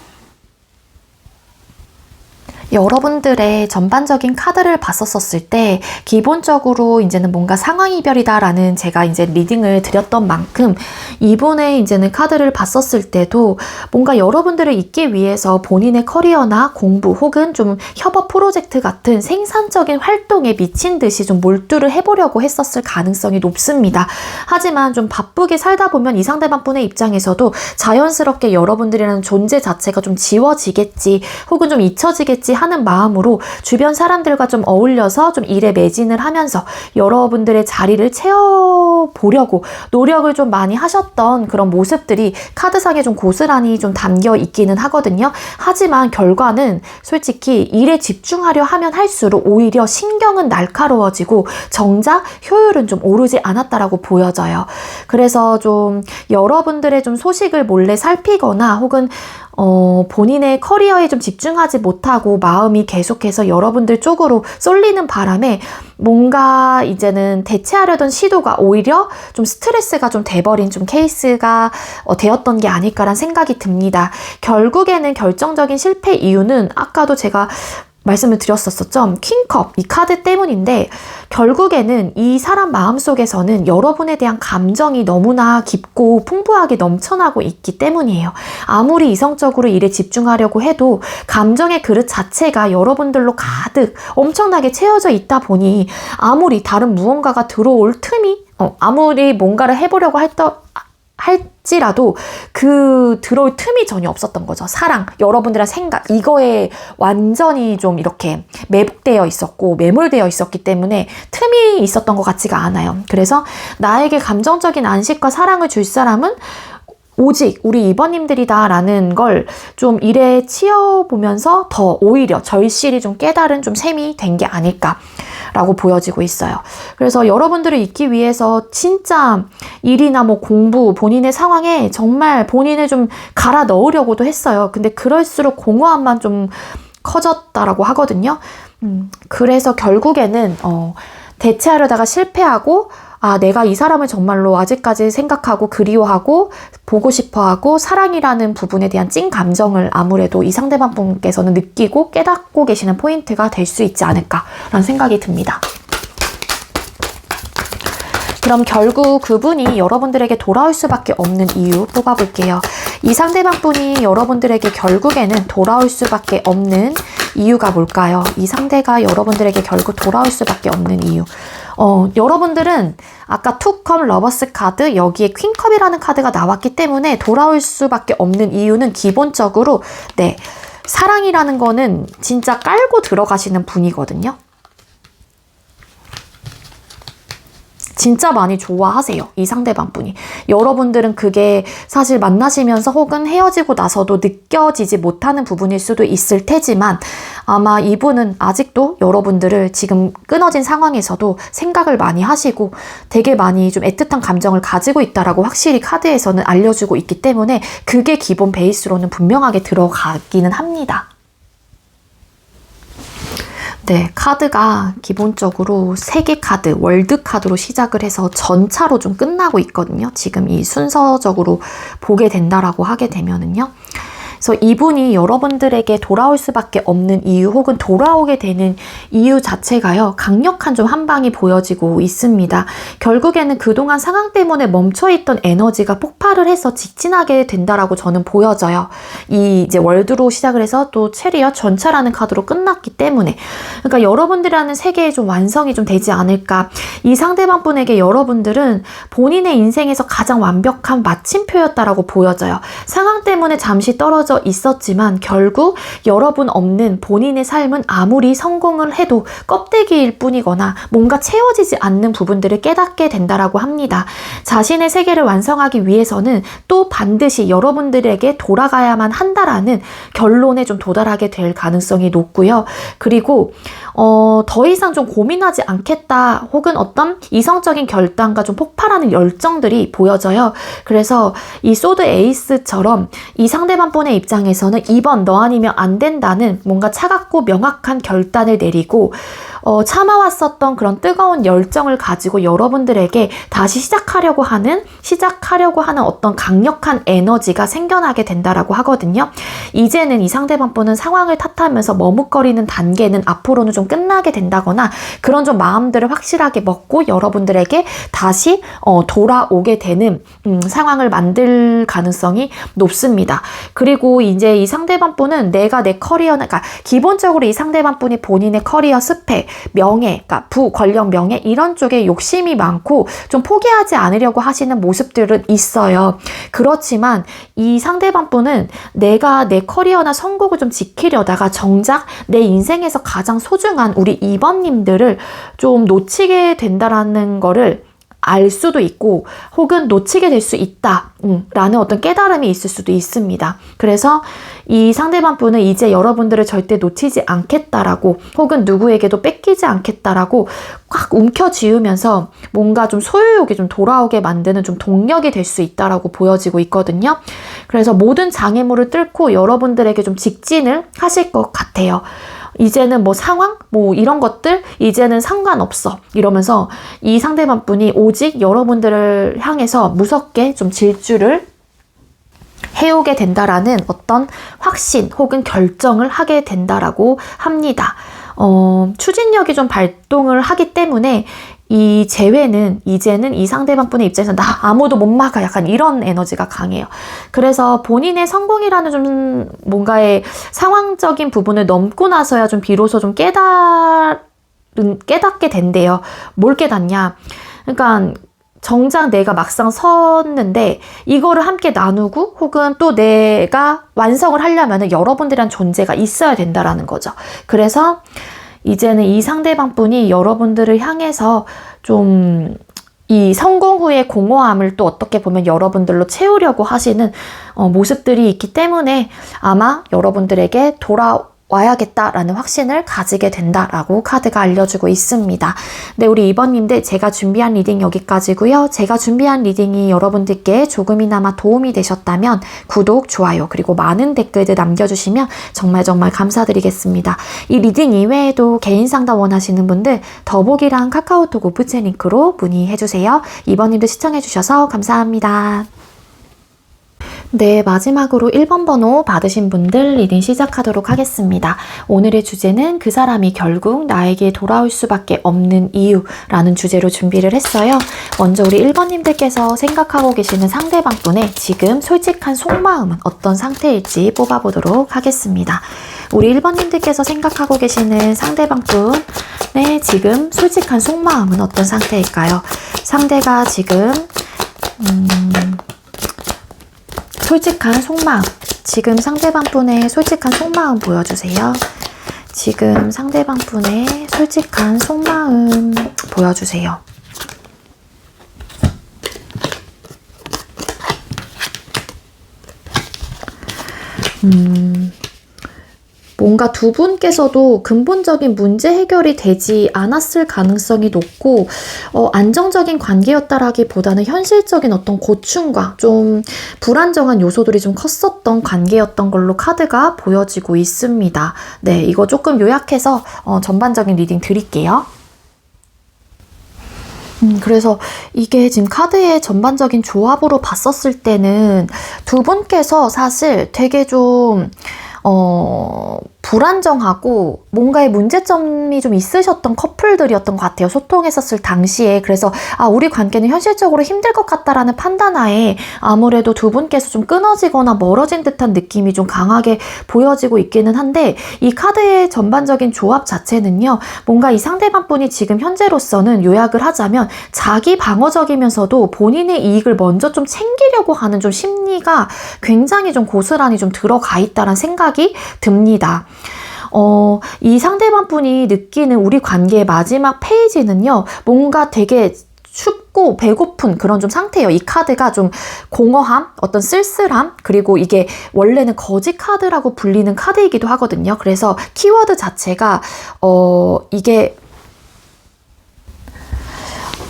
여러분들의 전반적인 카드를 봤었을 때 기본적으로 이제는 뭔가 상황이별이다라는 제가 이제 리딩을 드렸던 만큼 이분의 이제는 카드를 봤었을 때도 뭔가 여러분들을 잇기 위해서 본인의 커리어나 공부 혹은 좀 협업 프로젝트 같은 생산적인 활동에 미친 듯이 좀 몰두를 해보려고 했었을 가능성이 높습니다. 하지만 좀 바쁘게 살다 보면 이 상대방 분의 입장에서도 자연스럽게 여러분들이라는 존재 자체가 좀 지워지겠지 혹은 좀 잊혀지겠지 하는 마음으로 주변 사람들과 좀 어울려서 좀 일에 매진을 하면서 여러분들의 자리를 채워보려고 노력을 좀 많이 하셨던 그런 모습들이 카드상에 좀 고스란히 좀 담겨 있기는 하거든요. 하지만 결과는 솔직히 일에 집중하려 하면 할수록 오히려 신경은 날카로워지고 정작 효율은 좀 오르지 않았다라고 보여져요. 그래서 좀 여러분들의 좀 소식을 몰래 살피거나 혹은 본인의 커리어에 좀 집중하지 못하고 마음이 계속해서 여러분들 쪽으로 쏠리는 바람에 뭔가 이제는 대체하려던 시도가 오히려 좀 스트레스가 좀 돼버린 좀 케이스가 되었던 게 아닐까라는 생각이 듭니다. 결국에는 결정적인 실패 이유는 아까도 제가 말씀을 드렸었죠. 킹컵, 이 카드 때문인데 결국에는 이 사람 마음속에서는 여러분에 대한 감정이 너무나 깊고 풍부하게 넘쳐나고 있기 때문이에요. 아무리 이성적으로 일에 집중하려고 해도 감정의 그릇 자체가 여러분들로 가득 엄청나게 채워져 있다 보니 할지라도 들어올 틈이 전혀 없었던 거죠. 사랑, 여러분들의 생각, 이거에 완전히 좀 이렇게 매복되어 있었고 매몰되어 있었기 때문에 틈이 있었던 것 같지가 않아요. 그래서 나에게 감정적인 안식과 사랑을 줄 사람은 오직 우리 2번님들이다 라는 걸 좀 일에 치여보면서 더 오히려 절실히 좀 깨달은 좀 셈이 된 게 아닐까 라고 보여지고 있어요. 그래서 여러분들을 잊기 위해서 진짜 일이나 뭐 공부, 본인의 상황에 정말 본인을 좀 갈아 넣으려고도 했어요. 근데 그럴수록 공허함만 좀 커졌다라고 하거든요. 그래서 결국에는 대체하려다가 실패하고 내가 이 사람을 정말로 아직까지 생각하고 그리워하고 보고 싶어하고 사랑이라는 부분에 대한 찐 감정을 아무래도 이 상대방 분께서는 느끼고 깨닫고 계시는 포인트가 될 수 있지 않을까라는 생각이 듭니다. 그럼 결국 그분이 여러분들에게 돌아올 수밖에 없는 이유 뽑아볼게요. 이 상대방 분이 여러분들에게 결국에는 돌아올 수밖에 없는 이유가 뭘까요? 이 상대가 여러분들에게 결국 돌아올 수밖에 없는 이유. 여러분들은 아까 투컵 러버스 카드, 여기에 퀸컵이라는 카드가 나왔기 때문에 돌아올 수밖에 없는 이유는 기본적으로 사랑이라는 거는 진짜 깔고 들어가시는 분이거든요. 진짜 많이 좋아하세요. 이 상대방 분이. 여러분들은 그게 사실 만나시면서 혹은 헤어지고 나서도 느껴지지 못하는 부분일 수도 있을 테지만 아마 이분은 아직도 여러분들을 지금 끊어진 상황에서도 생각을 많이 하시고 되게 많이 좀 애틋한 감정을 가지고 있다라고 확실히 카드에서는 알려주고 있기 때문에 그게 기본 베이스로는 분명하게 들어가기는 합니다. 카드가 기본적으로 3개 카드, 월드 카드로 시작을 해서 전차로 좀 끝나고 있거든요. 지금 이 순서적으로 보게 된다라고 하게 되면은요. 그래서 이분이 여러분들에게 돌아올 수밖에 없는 이유 혹은 돌아오게 되는 이유 자체가요. 강력한 좀 한방이 보여지고 있습니다. 결국에는 그동안 상황 때문에 멈춰있던 에너지가 폭발을 해서 직진하게 된다라고 저는 보여져요. 이제 월드로 시작을 해서 또 체리엇 전차라는 카드로 끝났기 때문에 그러니까 여러분들이라는 세계의 좀 완성이 좀 되지 않을까. 이 상대방 분에게 여러분들은 본인의 인생에서 가장 완벽한 마침표였다라고 보여져요. 상황 때문에 잠시 떨어져 있었지만 결국 여러분 없는 본인의 삶은 아무리 성공을 해도 껍데기일 뿐이거나 뭔가 채워지지 않는 부분들을 깨닫게 된다라고 합니다. 자신의 세계를 완성하기 위해서는 또 반드시 여러분들에게 돌아가야만 한다라는 결론에 좀 도달하게 될 가능성이 높고요. 그리고 더 이상 좀 고민하지 않겠다 혹은 어떤 이성적인 결단과 좀 폭발하는 열정들이 보여져요. 그래서 이 소드 에이스처럼 이 상대방 분의 입장에서는 2번 너 아니면 안 된다는 뭔가 차갑고 명확한 결단을 내리고 참아왔었던 그런 뜨거운 열정을 가지고 여러분들에게 다시 시작하려고 하는 어떤 강력한 에너지가 생겨나게 된다라고 하거든요. 이제는 이 상대방 분은 상황을 탓하면서 머뭇거리는 단계는 앞으로는 좀 끝나게 된다거나 그런 좀 마음들을 확실하게 먹고 여러분들에게 다시 돌아오게 되는 상황을 만들 가능성이 높습니다. 그리고 이제 이 상대방 분은 내가 내 커리어는 그러니까 기본적으로 이 상대방 분이 본인의 커리어 스펙, 명예, 그러니까 권력, 명예 이런 쪽에 욕심이 많고 좀 포기하지 않으려고 하시는 모습들은 있어요. 그렇지만 이 상대방 분은 내가 내 커리어나 성공을 좀 지키려다가 정작 내 인생에서 가장 소중한 우리 2번님들을 좀 놓치게 된다라는 거를 알 수도 있고 혹은 놓치게 될 수 있다 라는 어떤 깨달음이 있을 수도 있습니다. 그래서 이 상대방 분은 이제 여러분들을 절대 놓치지 않겠다라고 혹은 누구에게도 뺏기지 않겠다라고 꽉 움켜쥐으면서 뭔가 좀 소유욕이 좀 돌아오게 만드는 좀 동력이 될 수 있다라고 보여지고 있거든요. 그래서 모든 장애물을 뚫고 여러분들에게 좀 직진을 하실 것 같아요. 이제는 뭐 상황? 뭐 이런 것들 이제는 상관없어 이러면서 이 상대방 분이 오직 여러분들을 향해서 무섭게 좀 질주를 해오게 된다라는 어떤 확신 혹은 결정을 하게 된다라고 합니다. 추진력이 좀 발동을 하기 때문에 이 재회는 이제는 이 상대방 분의 입장에서 나 아무도 못 막아 약간 이런 에너지가 강해요. 그래서 본인의 성공이라는 좀 뭔가의 상황적인 부분을 넘고 나서야 좀 비로소 좀 깨닫게 된대요. 뭘 깨닫냐? 그러니까 정작 내가 막상 섰는데 이거를 함께 나누고 혹은 또 내가 완성을 하려면 여러분들이란 존재가 있어야 된다라는 거죠. 그래서 이제는 이 상대방분이 여러분들을 향해서 좀 이 성공 후의 공허함을 또 어떻게 보면 여러분들로 채우려고 하시는 모습들이 있기 때문에 아마 여러분들에게 와야겠다라는 확신을 가지게 된다라고 카드가 알려주고 있습니다. 네, 우리 2번님들 제가 준비한 리딩 여기까지고요. 제가 준비한 리딩이 여러분들께 조금이나마 도움이 되셨다면 구독, 좋아요, 그리고 많은 댓글들 남겨주시면 정말 감사드리겠습니다. 이 리딩 이외에도 개인 상담 원하시는 분들 더보기랑 카카오톡 오프챗 링크로 문의해주세요. 2번님들 시청해주셔서 감사합니다. 네, 마지막으로 1번 번호 받으신 분들 리딩 시작하도록 하겠습니다. 오늘의 주제는 그 사람이 결국 나에게 돌아올 수밖에 없는 이유라는 주제로 준비를 했어요. 먼저 우리 1번님들께서 생각하고 계시는 상대방분의 지금 솔직한 속마음은 어떤 상태일지 뽑아보도록 하겠습니다. 우리 1번님들께서 생각하고 계시는 상대방분의 지금 솔직한 속마음은 어떤 상태일까요? 상대가 지금 솔직한 속마음, 지금 상대방분의 솔직한 속마음 보여주세요. 지금 상대방분의 솔직한 속마음 보여주세요. 뭔가 두 분께서도 근본적인 문제 해결이 되지 않았을 가능성이 높고 안정적인 관계였다라기보다는 현실적인 어떤 고충과 좀 불안정한 요소들이 좀 컸었던 관계였던 걸로 카드가 보여지고 있습니다. 네, 이거 조금 요약해서 전반적인 리딩 드릴게요. 그래서 이게 지금 카드의 전반적인 조합으로 봤었을 때는 두 분께서 사실 되게 좀 불안정하고 뭔가의 문제점이 좀 있으셨던 커플들이었던 것 같아요. 소통했었을 당시에. 그래서 우리 관계는 현실적으로 힘들 것 같다라는 판단하에 아무래도 두 분께서 좀 끊어지거나 멀어진 듯한 느낌이 좀 강하게 보여지고 있기는 한데 이 카드의 전반적인 조합 자체는요. 뭔가 이 상대방분이 지금 현재로서는 요약을 하자면 자기 방어적이면서도 본인의 이익을 먼저 좀 챙기려고 하는 좀 심리가 굉장히 좀 고스란히 좀 들어가 있다는 생각이 듭니다. 이 상대방분이 느끼는 우리 관계의 마지막 페이지는요, 뭔가 되게 춥고 배고픈 그런 좀 상태예요. 이 카드가 좀 공허함, 어떤 쓸쓸함, 그리고 이게 원래는 거지 카드라고 불리는 카드이기도 하거든요. 그래서 키워드 자체가 이게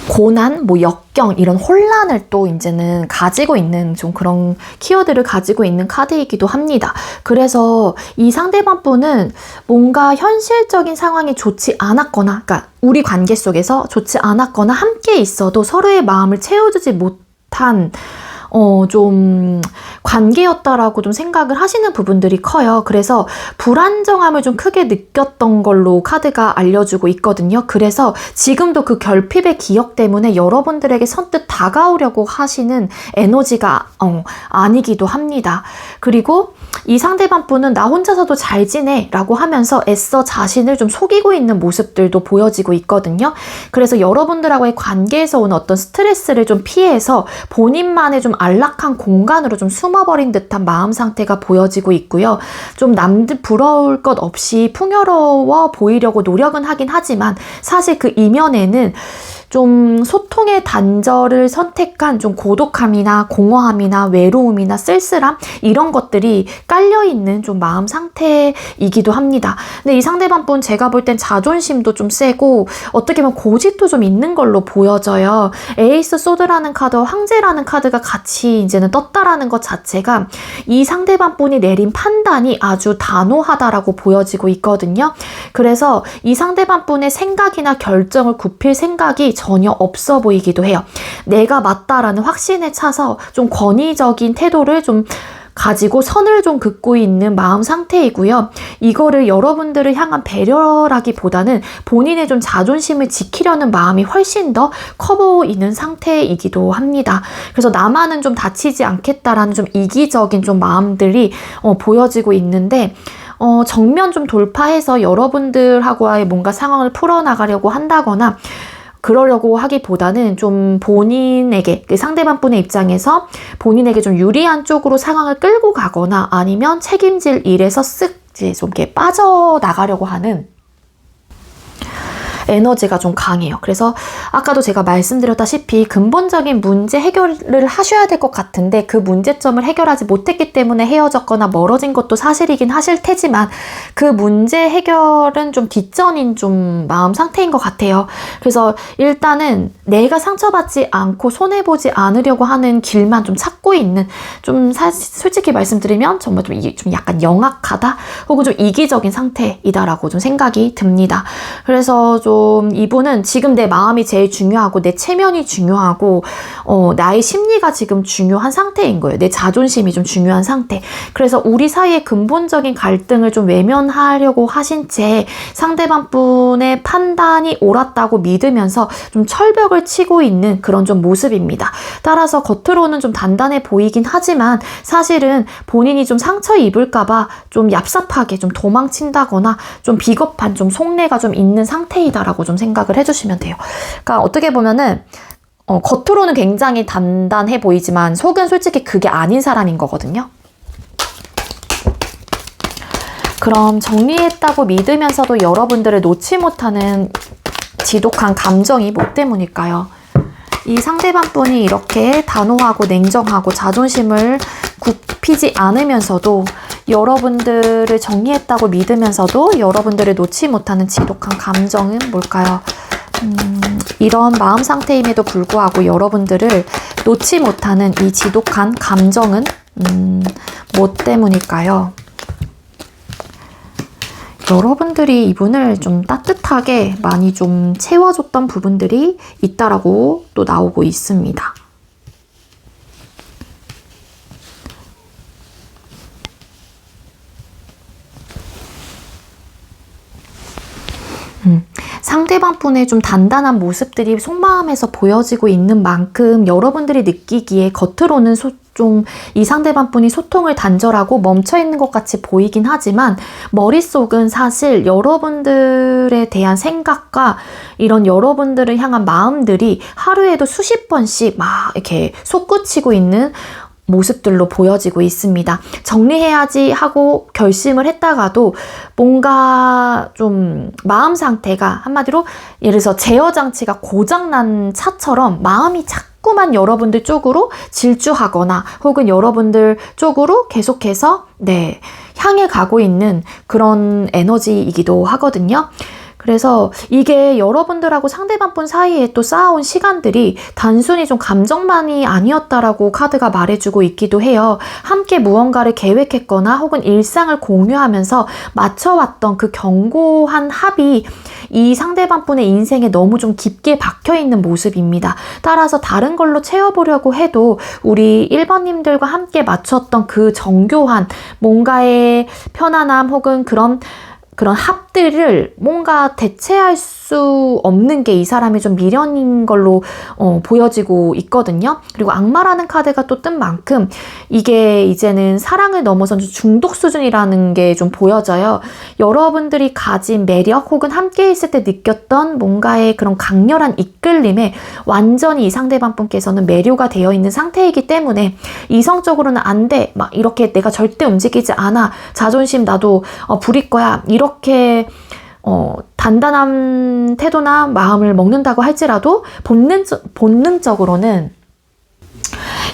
고난, 역경, 이런 혼란을 또 이제는 가지고 있는 좀 그런 키워드를 가지고 있는 카드이기도 합니다. 그래서 이 상대방분은 뭔가 현실적인 상황이 좋지 않았거나, 그러니까 우리 관계 속에서 좋지 않았거나 함께 있어도 서로의 마음을 채워주지 못한 좀 관계였다라고 좀 생각을 하시는 부분들이 커요. 그래서 불안정함을 좀 크게 느꼈던 걸로 카드가 알려주고 있거든요. 그래서 지금도 그 결핍의 기억 때문에 여러분들에게 선뜻 다가오려고 하시는 에너지가 아니기도 합니다. 그리고 이 상대방분은 나 혼자서도 잘 지내 라고 하면서 애써 자신을 좀 속이고 있는 모습들도 보여지고 있거든요. 그래서 여러분들하고의 관계에서 오는 어떤 스트레스를 좀 피해서 본인만의 좀 안락한 공간으로 좀 숨어버린 듯한 마음 상태가 보여지고 있고요. 좀 남들 부러울 것 없이 풍요로워 보이려고 노력은 하긴 하지만 사실 그 이면에는 좀 소통의 단절을 선택한 좀 고독함이나 공허함이나 외로움이나 쓸쓸함 이런 것들이 깔려있는 좀 마음 상태이기도 합니다. 근데 이 상대방분 제가 볼 땐 자존심도 좀 세고 어떻게 보면 고집도 좀 있는 걸로 보여져요. 에이스 소드라는 카드와 황제라는 카드가 같이 이제는 떴다라는 것 자체가 이 상대방분이 내린 판단이 아주 단호하다라고 보여지고 있거든요. 그래서 이 상대방분의 생각이나 결정을 굽힐 생각이 전혀 없어 보이기도 해요. 내가 맞다라는 확신에 차서 좀 권위적인 태도를 좀 가지고 선을 좀 긋고 있는 마음 상태이고요. 이거를 여러분들을 향한 배려라기보다는 본인의 좀 자존심을 지키려는 마음이 훨씬 더 커 보이는 상태이기도 합니다. 그래서 나만은 좀 다치지 않겠다라는 좀 이기적인 좀 마음들이 보여지고 있는데 정면 좀 돌파해서 여러분들하고의 뭔가 상황을 풀어나가려고 한다거나 그러려고 하기보다는 좀 본인에게, 그 상대방 분의 입장에서 본인에게 좀 유리한 쪽으로 상황을 끌고 가거나 아니면 책임질 일에서 쓱 이제 좀 이렇게 빠져나가려고 하는 에너지가 좀 강해요. 그래서 아까도 제가 말씀드렸다시피 근본적인 문제 해결을 하셔야 될 것 같은데 그 문제점을 해결하지 못했기 때문에 헤어졌거나 멀어진 것도 사실이긴 하실 테지만 그 문제 해결은 좀 뒷전인 좀 마음 상태인 것 같아요. 그래서 일단은 내가 상처받지 않고 손해보지 않으려고 하는 길만 좀 찾고 있는, 좀 솔직히 말씀드리면 정말 좀 약간 영악하다 혹은 좀 이기적인 상태이다라고 좀 생각이 듭니다. 그래서 좀 이분은 지금 내 마음이 제일 중요하고 내 체면이 중요하고 나의 심리가 지금 중요한 상태인 거예요. 내 자존심이 좀 중요한 상태. 그래서 우리 사이의 근본적인 갈등을 좀 외면하려고 하신 채 상대방 분의 판단이 옳았다고 믿으면서 좀 철벽을 치고 있는 그런 좀 모습입니다. 따라서 겉으로는 좀 단단해 보이긴 하지만 사실은 본인이 좀 상처 입을까봐 좀 얍삽하게 좀 도망친다거나 좀 비겁한 좀 속내가 좀 있는 상태이다 라고 좀 생각을 해주시면 돼요. 그러니까 어떻게 보면은 겉으로는 굉장히 단단해 보이지만 속은 솔직히 그게 아닌 사람인 거거든요. 그럼 정리했다고 믿으면서도 여러분들을 놓지 못하는 지독한 감정이 뭐 때문일까요? 이 상대방 분이 이렇게 단호하고 냉정하고 자존심을 굽히지 않으면서도 여러분들을 정리했다고 믿으면서도 여러분들을 놓지 못하는 지독한 감정은 뭘까요? 이런 마음 상태임에도 불구하고 여러분들을 놓지 못하는 이 지독한 감정은 뭐 때문일까요? 여러분들이 이분을 좀 따뜻하게 많이 좀 채워줬던 부분들이 있다라고 또 나오고 있습니다. 상대방 분의 좀 단단한 모습들이 속마음에서 보여지고 있는 만큼 여러분들이 느끼기에 겉으로는 좀 이 상대방 분이 소통을 단절하고 멈춰있는 것 같이 보이긴 하지만 머릿속은 사실 여러분들에 대한 생각과 이런 여러분들을 향한 마음들이 하루에도 수십 번씩 막 이렇게 솟구치고 있는 모습들로 보여지고 있습니다. 정리해야지 하고 결심을 했다가도 뭔가 좀 마음 상태가 한마디로 예를 들어서 제어 장치가 고장난 차처럼 마음이 자꾸만 여러분들 쪽으로 질주하거나 혹은 여러분들 쪽으로 계속해서 향해 가고 있는 그런 에너지이기도 하거든요. 그래서 이게 여러분들하고 상대방 분 사이에 또 쌓아온 시간들이 단순히 좀 감정만이 아니었다라고 카드가 말해주고 있기도 해요. 함께 무언가를 계획했거나 혹은 일상을 공유하면서 맞춰왔던 그 견고한 합이 이 상대방 분의 인생에 너무 좀 깊게 박혀있는 모습입니다. 따라서 다른 걸로 채워보려고 해도 우리 1번님들과 함께 맞췄던 그 정교한 뭔가의 편안함 혹은 그런 합들을 뭔가 대체할 수 없는 게 이 사람이 좀 미련인 걸로 보여지고 있거든요. 그리고 악마라는 카드가 또 뜬 만큼 이게 이제는 사랑을 넘어선 중독 수준이라는 게 좀 보여져요. 여러분들이 가진 매력 혹은 함께 있을 때 느꼈던 뭔가의 그런 강렬한 이끌림에 완전히 이 상대방 분께서는 매료가 되어 있는 상태이기 때문에 이성적으로는 안 돼, 막 이렇게 내가 절대 움직이지 않아, 자존심 나도 부릴 거야, 이렇게 단단한 태도나 마음을 먹는다고 할지라도 본능적으로는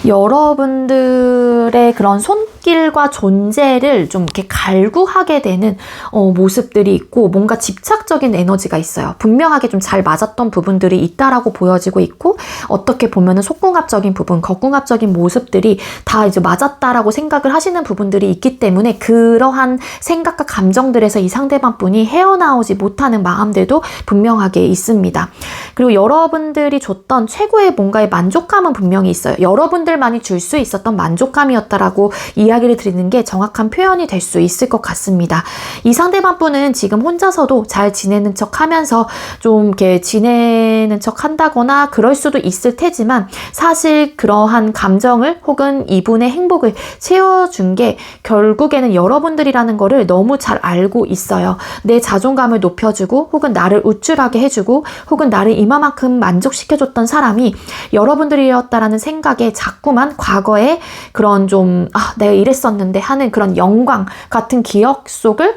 여러분들의 그런 손길과 존재를 좀 이렇게 갈구하게 되는 모습들이 있고 뭔가 집착적인 에너지가 있어요. 분명하게 좀 잘 맞았던 부분들이 있다라고 보여지고 있고 어떻게 보면은 속궁합적인 부분, 겉궁합적인 모습들이 다 이제 맞았다라고 생각을 하시는 부분들이 있기 때문에 그러한 생각과 감정들에서 이 상대방 분이 헤어나오지 못하는 마음들도 분명하게 있습니다. 그리고 여러분들이 줬던 최고의 뭔가의 만족감은 분명히 있어요. 여러분들 여러분들만이 줄 수 있었던 만족감이었다라고 이야기를 드리는 게 정확한 표현이 될 수 있을 것 같습니다. 이 상대방 분은 지금 혼자서도 잘 지내는 척 하면서 좀 이렇게 지내는 척 한다거나 그럴 수도 있을 테지만 사실 그러한 감정을 혹은 이분의 행복을 채워준 게 결국에는 여러분들이라는 거를 너무 잘 알고 있어요. 내 자존감을 높여주고 혹은 나를 우쭐하게 해주고 혹은 나를 이만큼 만족시켜줬던 사람이 여러분들이었다라는 생각에 자꾸만 과거에 그런 좀 내가 이랬었는데 하는 그런 영광 같은 기억 속을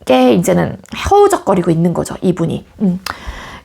이제는 허우적거리고 있는 거죠, 이분이.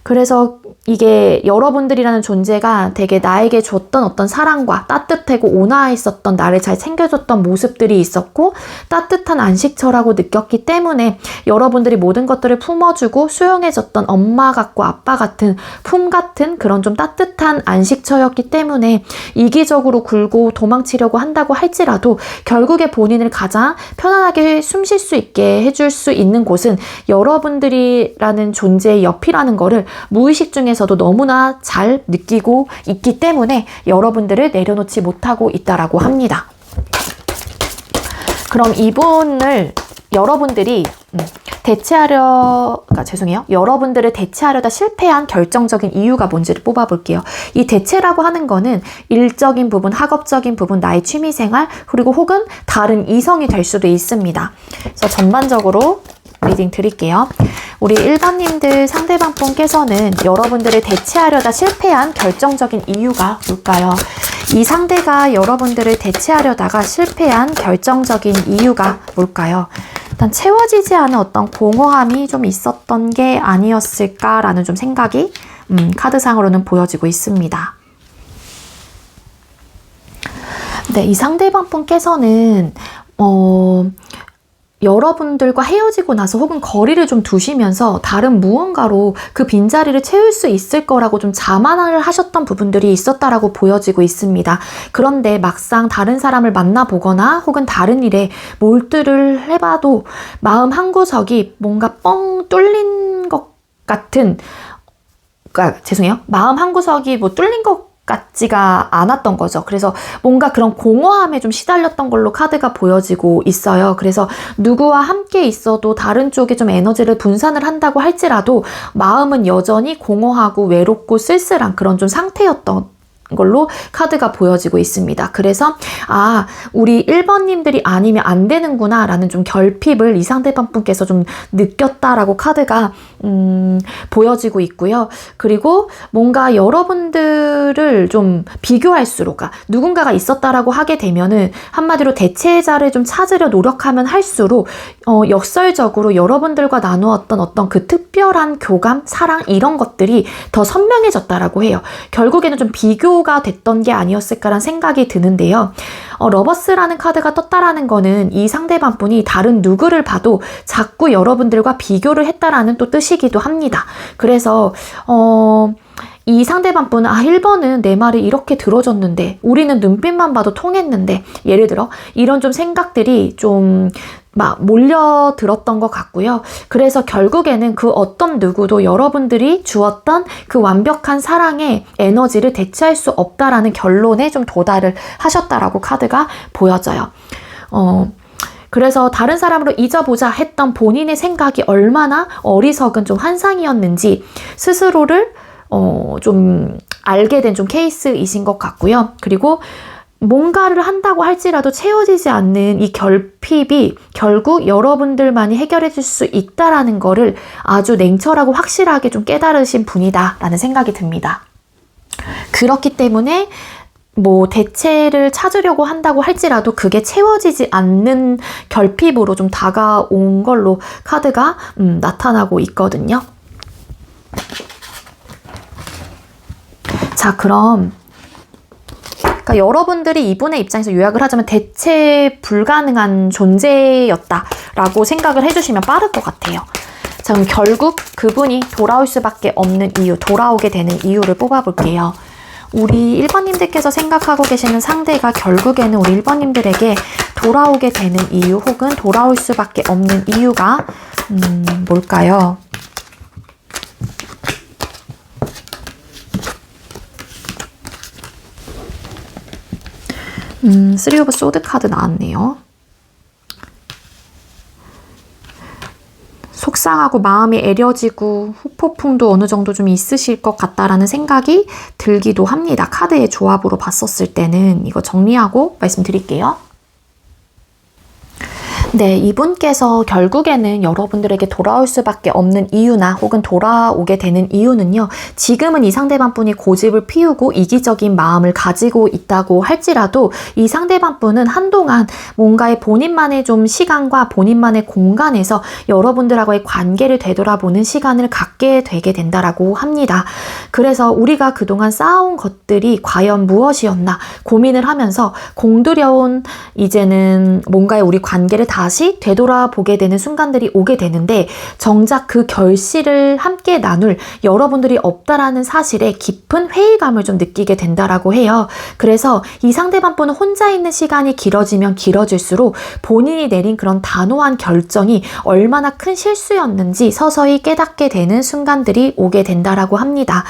그래서 이게 여러분들이라는 존재가 되게 나에게 줬던 어떤 사랑과 따뜻하고 온화했었던 나를 잘 챙겨줬던 모습들이 있었고 따뜻한 안식처라고 느꼈기 때문에 여러분들이 모든 것들을 품어주고 수용해줬던 엄마 같고 아빠 같은 품 같은 그런 좀 따뜻한 안식처였기 때문에 이기적으로 굴고 도망치려고 한다고 할지라도 결국에 본인을 가장 편안하게 숨 쉴 수 있게 해줄 수 있는 곳은 여러분들이라는 존재의 옆이라는 거를 무의식 중에서도 너무나 잘 느끼고 있기 때문에 여러분들을 내려놓지 못하고 있다라고 합니다. 그럼 이분을 여러분들이 여러분들을 대체하려다 실패한 결정적인 이유가 뭔지를 뽑아볼게요. 이 대체라고 하는 거는 일적인 부분, 학업적인 부분, 나의 취미생활, 그리고 혹은 다른 이성이 될 수도 있습니다. 그래서 전반적으로 리딩 드릴게요. 우리 1번님들 상대방 분께서는 여러분들을 대체하려다 실패한 결정적인 이유가 뭘까요? 이 상대가 여러분들을 대체하려다가 실패한 결정적인 이유가 뭘까요? 일단 채워지지 않은 어떤 공허함이 좀 있었던 게 아니었을까라는 좀 생각이 카드상으로는 보여지고 있습니다. 네, 이 상대방 분께서는 여러분들과 헤어지고 나서 혹은 거리를 좀 두시면서 다른 무언가로 그 빈자리를 채울 수 있을 거라고 좀 자만을 하셨던 부분들이 있었다라고 보여지고 있습니다. 그런데 막상 다른 사람을 만나보거나 혹은 다른 일에 몰두를 해봐도 마음 한구석이 뭔가 뻥 뚫린 것 같은 마음 한구석이 뚫린 것 같지가 않았던 거죠. 그래서 뭔가 그런 공허함에 좀 시달렸던 걸로 카드가 보여지고 있어요. 그래서 누구와 함께 있어도 다른 쪽에 좀 에너지를 분산을 한다고 할지라도 마음은 여전히 공허하고 외롭고 쓸쓸한 그런 좀 상태였던 걸로 카드가 보여지고 있습니다. 그래서 우리 1번님들이 아니면 안 되는구나 라는 좀 결핍을 이 상대방 분께서 좀 느꼈다라고 카드가 보여지고 있고요. 그리고 뭔가 여러분들을 좀 비교할수록 누군가가 있었다라고 하게 되면은 한마디로 대체자를 좀 찾으려 노력하면 할수록 역설적으로 여러분들과 나누었던 어떤 그 특별한 교감, 사랑 이런 것들이 더 선명해졌다라고 해요. 결국에는 좀 비교가 됐던 게 아니었을까라는 생각이 드는데요. 러버스라는 카드가 떴다라는 거는 이 상대방 분이 다른 누구를 봐도 자꾸 여러분들과 비교를 했다라는 또 뜻이기도 합니다. 그래서 이 상대방 분은 1번은 내 말을 이렇게 들어줬는데 우리는 눈빛만 봐도 통했는데 예를 들어 이런 좀 생각들이 좀 막 몰려들었던 것 같고요. 그래서 결국에는 그 어떤 누구도 여러분들이 주었던 그 완벽한 사랑의 에너지를 대체할 수 없다라는 결론에 좀 도달을 하셨다라고 카드가 보여져요. 그래서 다른 사람으로 잊어보자 했던 본인의 생각이 얼마나 어리석은 좀 환상이었는지 스스로를 좀 알게 된 좀 케이스이신 것 같고요. 그리고 뭔가를 한다고 할지라도 채워지지 않는 이 결핍이 결국 여러분들만이 해결해 줄 수 있다라는 거를 아주 냉철하고 확실하게 좀 깨달으신 분이다라는 생각이 듭니다. 그렇기 때문에 대체를 찾으려고 한다고 할지라도 그게 채워지지 않는 결핍으로 좀 다가온 걸로 카드가 나타나고 있거든요. 자, 그럼 여러분들이 이분의 입장에서 요약을 하자면 대체 불가능한 존재였다라고 생각을 해주시면 빠를 것 같아요. 자, 그럼 결국 그분이 돌아올 수밖에 없는 이유, 돌아오게 되는 이유를 뽑아볼게요. 우리 1번님들께서 생각하고 계시는 상대가 결국에는 우리 1번님들에게 돌아오게 되는 이유 혹은 돌아올 수밖에 없는 이유가 뭘까요? 쓰리 오브 소드 카드 나왔네요. 속상하고 마음이 애려지고 후폭풍도 어느 정도 좀 있으실 것 같다라는 생각이 들기도 합니다. 카드의 조합으로 봤었을 때는 이거 정리하고 말씀드릴게요. 네, 이분께서 결국에는 여러분들에게 돌아올 수밖에 없는 이유나 혹은 돌아오게 되는 이유는요. 지금은 이 상대방분이 고집을 피우고 이기적인 마음을 가지고 있다고 할지라도 이 상대방분은 한동안 뭔가의 본인만의 좀 시간과 본인만의 공간에서 여러분들하고의 관계를 되돌아보는 시간을 갖게 되게 된다라고 합니다. 그래서 우리가 그동안 쌓아온 것들이 과연 무엇이었나 고민을 하면서 공들여온 이제는 뭔가의 우리 관계를 다시 되돌아보게 되는 순간들이 오게 되는데 정작 그 결실을 함께 나눌 여러분들이 없다라는 사실에 깊은 회의감을 좀 느끼게 된다라고 해요. 그래서 이 상대방분은 혼자 있는 시간이 길어지면 길어질수록 본인이 내린 그런 단호한 결정이 얼마나 큰 실수였는지 서서히 깨닫게 되는 순간들이 오게 된다라고 합니다.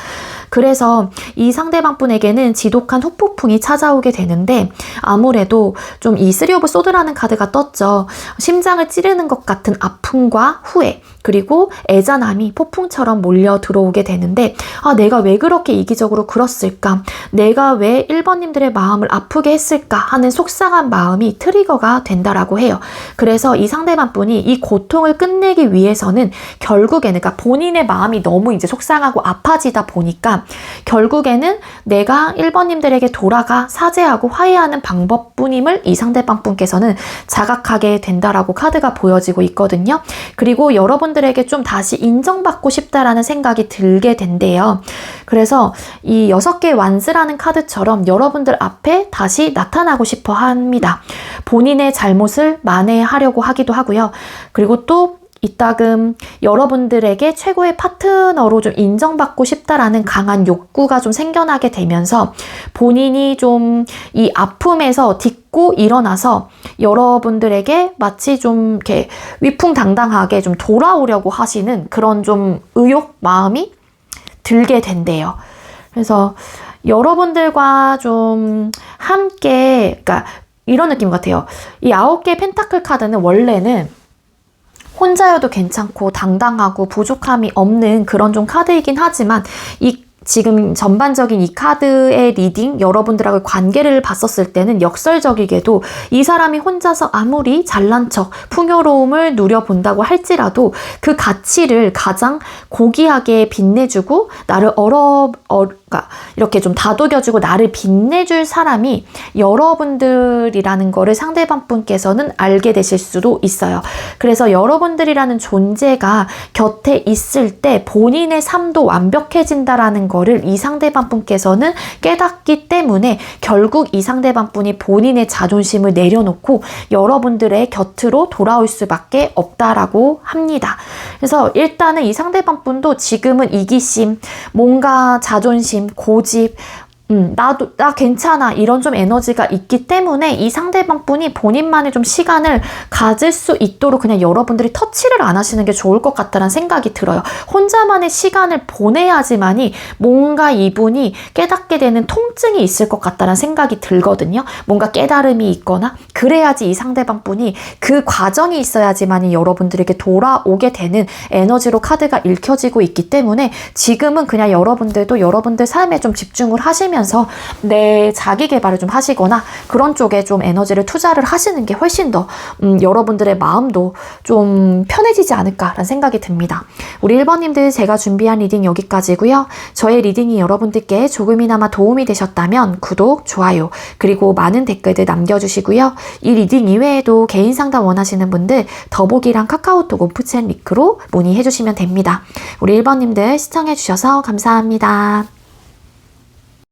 그래서 이 상대방분에게는 지독한 후폭풍이 찾아오게 되는데 아무래도 좀 이 쓰리 오브 소드라는 카드가 떴죠. 심장을 찌르는 것 같은 아픔과 후회 그리고 애잔함이 폭풍처럼 몰려 들어오게 되는데 내가 왜 그렇게 이기적으로 굴었을까? 내가 왜 1번님들의 마음을 아프게 했을까? 하는 속상한 마음이 트리거가 된다라고 해요. 그래서 이 상대방분이 이 고통을 끝내기 위해서는 결국에는 그러니까 본인의 마음이 너무 이제 속상하고 아파지다 보니까 결국에는 내가 1번님들에게 돌아가 사죄하고 화해하는 방법뿐임을 이 상대방분께서는 자각하게 된다라고 카드가 보여지고 있거든요. 그리고 여러분들에게 좀 다시 인정받고 싶다라는 생각이 들게 된대요. 그래서 이 6개의 완스라는 카드처럼 여러분들 앞에 다시 나타나고 싶어 합니다. 본인의 잘못을 만회하려고 하기도 하고요. 그리고 또 이따금 여러분들에게 최고의 파트너로 좀 인정받고 싶다라는 강한 욕구가 좀 생겨나게 되면서 본인이 좀 이 아픔에서 딛고 일어나서 여러분들에게 마치 좀 이렇게 위풍당당하게 좀 돌아오려고 하시는 그런 좀 의욕, 마음이 들게 된대요. 그래서 여러분들과 좀 함께, 그러니까 이런 느낌 같아요. 이 9개의 펜타클 카드는 원래는 혼자여도 괜찮고 당당하고 부족함이 없는 그런 좀 카드이긴 하지만 지금 전반적인 이 카드의 리딩, 여러분들하고의 관계를 봤었을 때는 역설적이게도 이 사람이 혼자서 아무리 잘난 척, 풍요로움을 누려본다고 할지라도 그 가치를 가장 고귀하게 빛내주고 나를 그러니까 이렇게 좀 다독여주고 나를 빛내줄 사람이 여러분들이라는 거를 상대방분께서는 알게 되실 수도 있어요. 그래서 여러분들이라는 존재가 곁에 있을 때 본인의 삶도 완벽해진다라는 거를 이 상대방분께서는 깨닫기 때문에 결국 이 상대방분이 본인의 자존심을 내려놓고 여러분들의 곁으로 돌아올 수밖에 없다라고 합니다. 그래서 일단은 이 상대방분도 지금은 이기심, 뭔가 자존심, 고집, 나 괜찮아 이런 좀 에너지가 있기 때문에 이 상대방분이 본인만의 좀 시간을 가질 수 있도록 그냥 여러분들이 터치를 안 하시는 게 좋을 것 같다는 생각이 들어요. 혼자만의 시간을 보내야지만이 뭔가 이분이 깨닫게 되는 통증이 있을 것 같다는 생각이 들거든요. 뭔가 깨달음이 있거나 그래야지 이 상대방분이 그 과정이 있어야지만이 여러분들에게 돌아오게 되는 에너지로 카드가 읽혀지고 있기 때문에 지금은 그냥 여러분들도 여러분들 삶에 좀 집중을 하시면 내 자기 개발을 좀 하시거나 그런 쪽에 좀 에너지를 투자를 하시는 게 훨씬 더 여러분들의 마음도 좀 편해지지 않을까라는 생각이 듭니다. 우리 1번님들 제가 준비한 리딩 여기까지고요. 저의 리딩이 여러분들께 조금이나마 도움이 되셨다면 구독, 좋아요 그리고 많은 댓글들 남겨주시고요. 이 리딩 이외에도 개인 상담 원하시는 분들 더보기랑 카카오톡 오프챗 링크로 문의해 주시면 됩니다. 우리 1번님들 시청해 주셔서 감사합니다.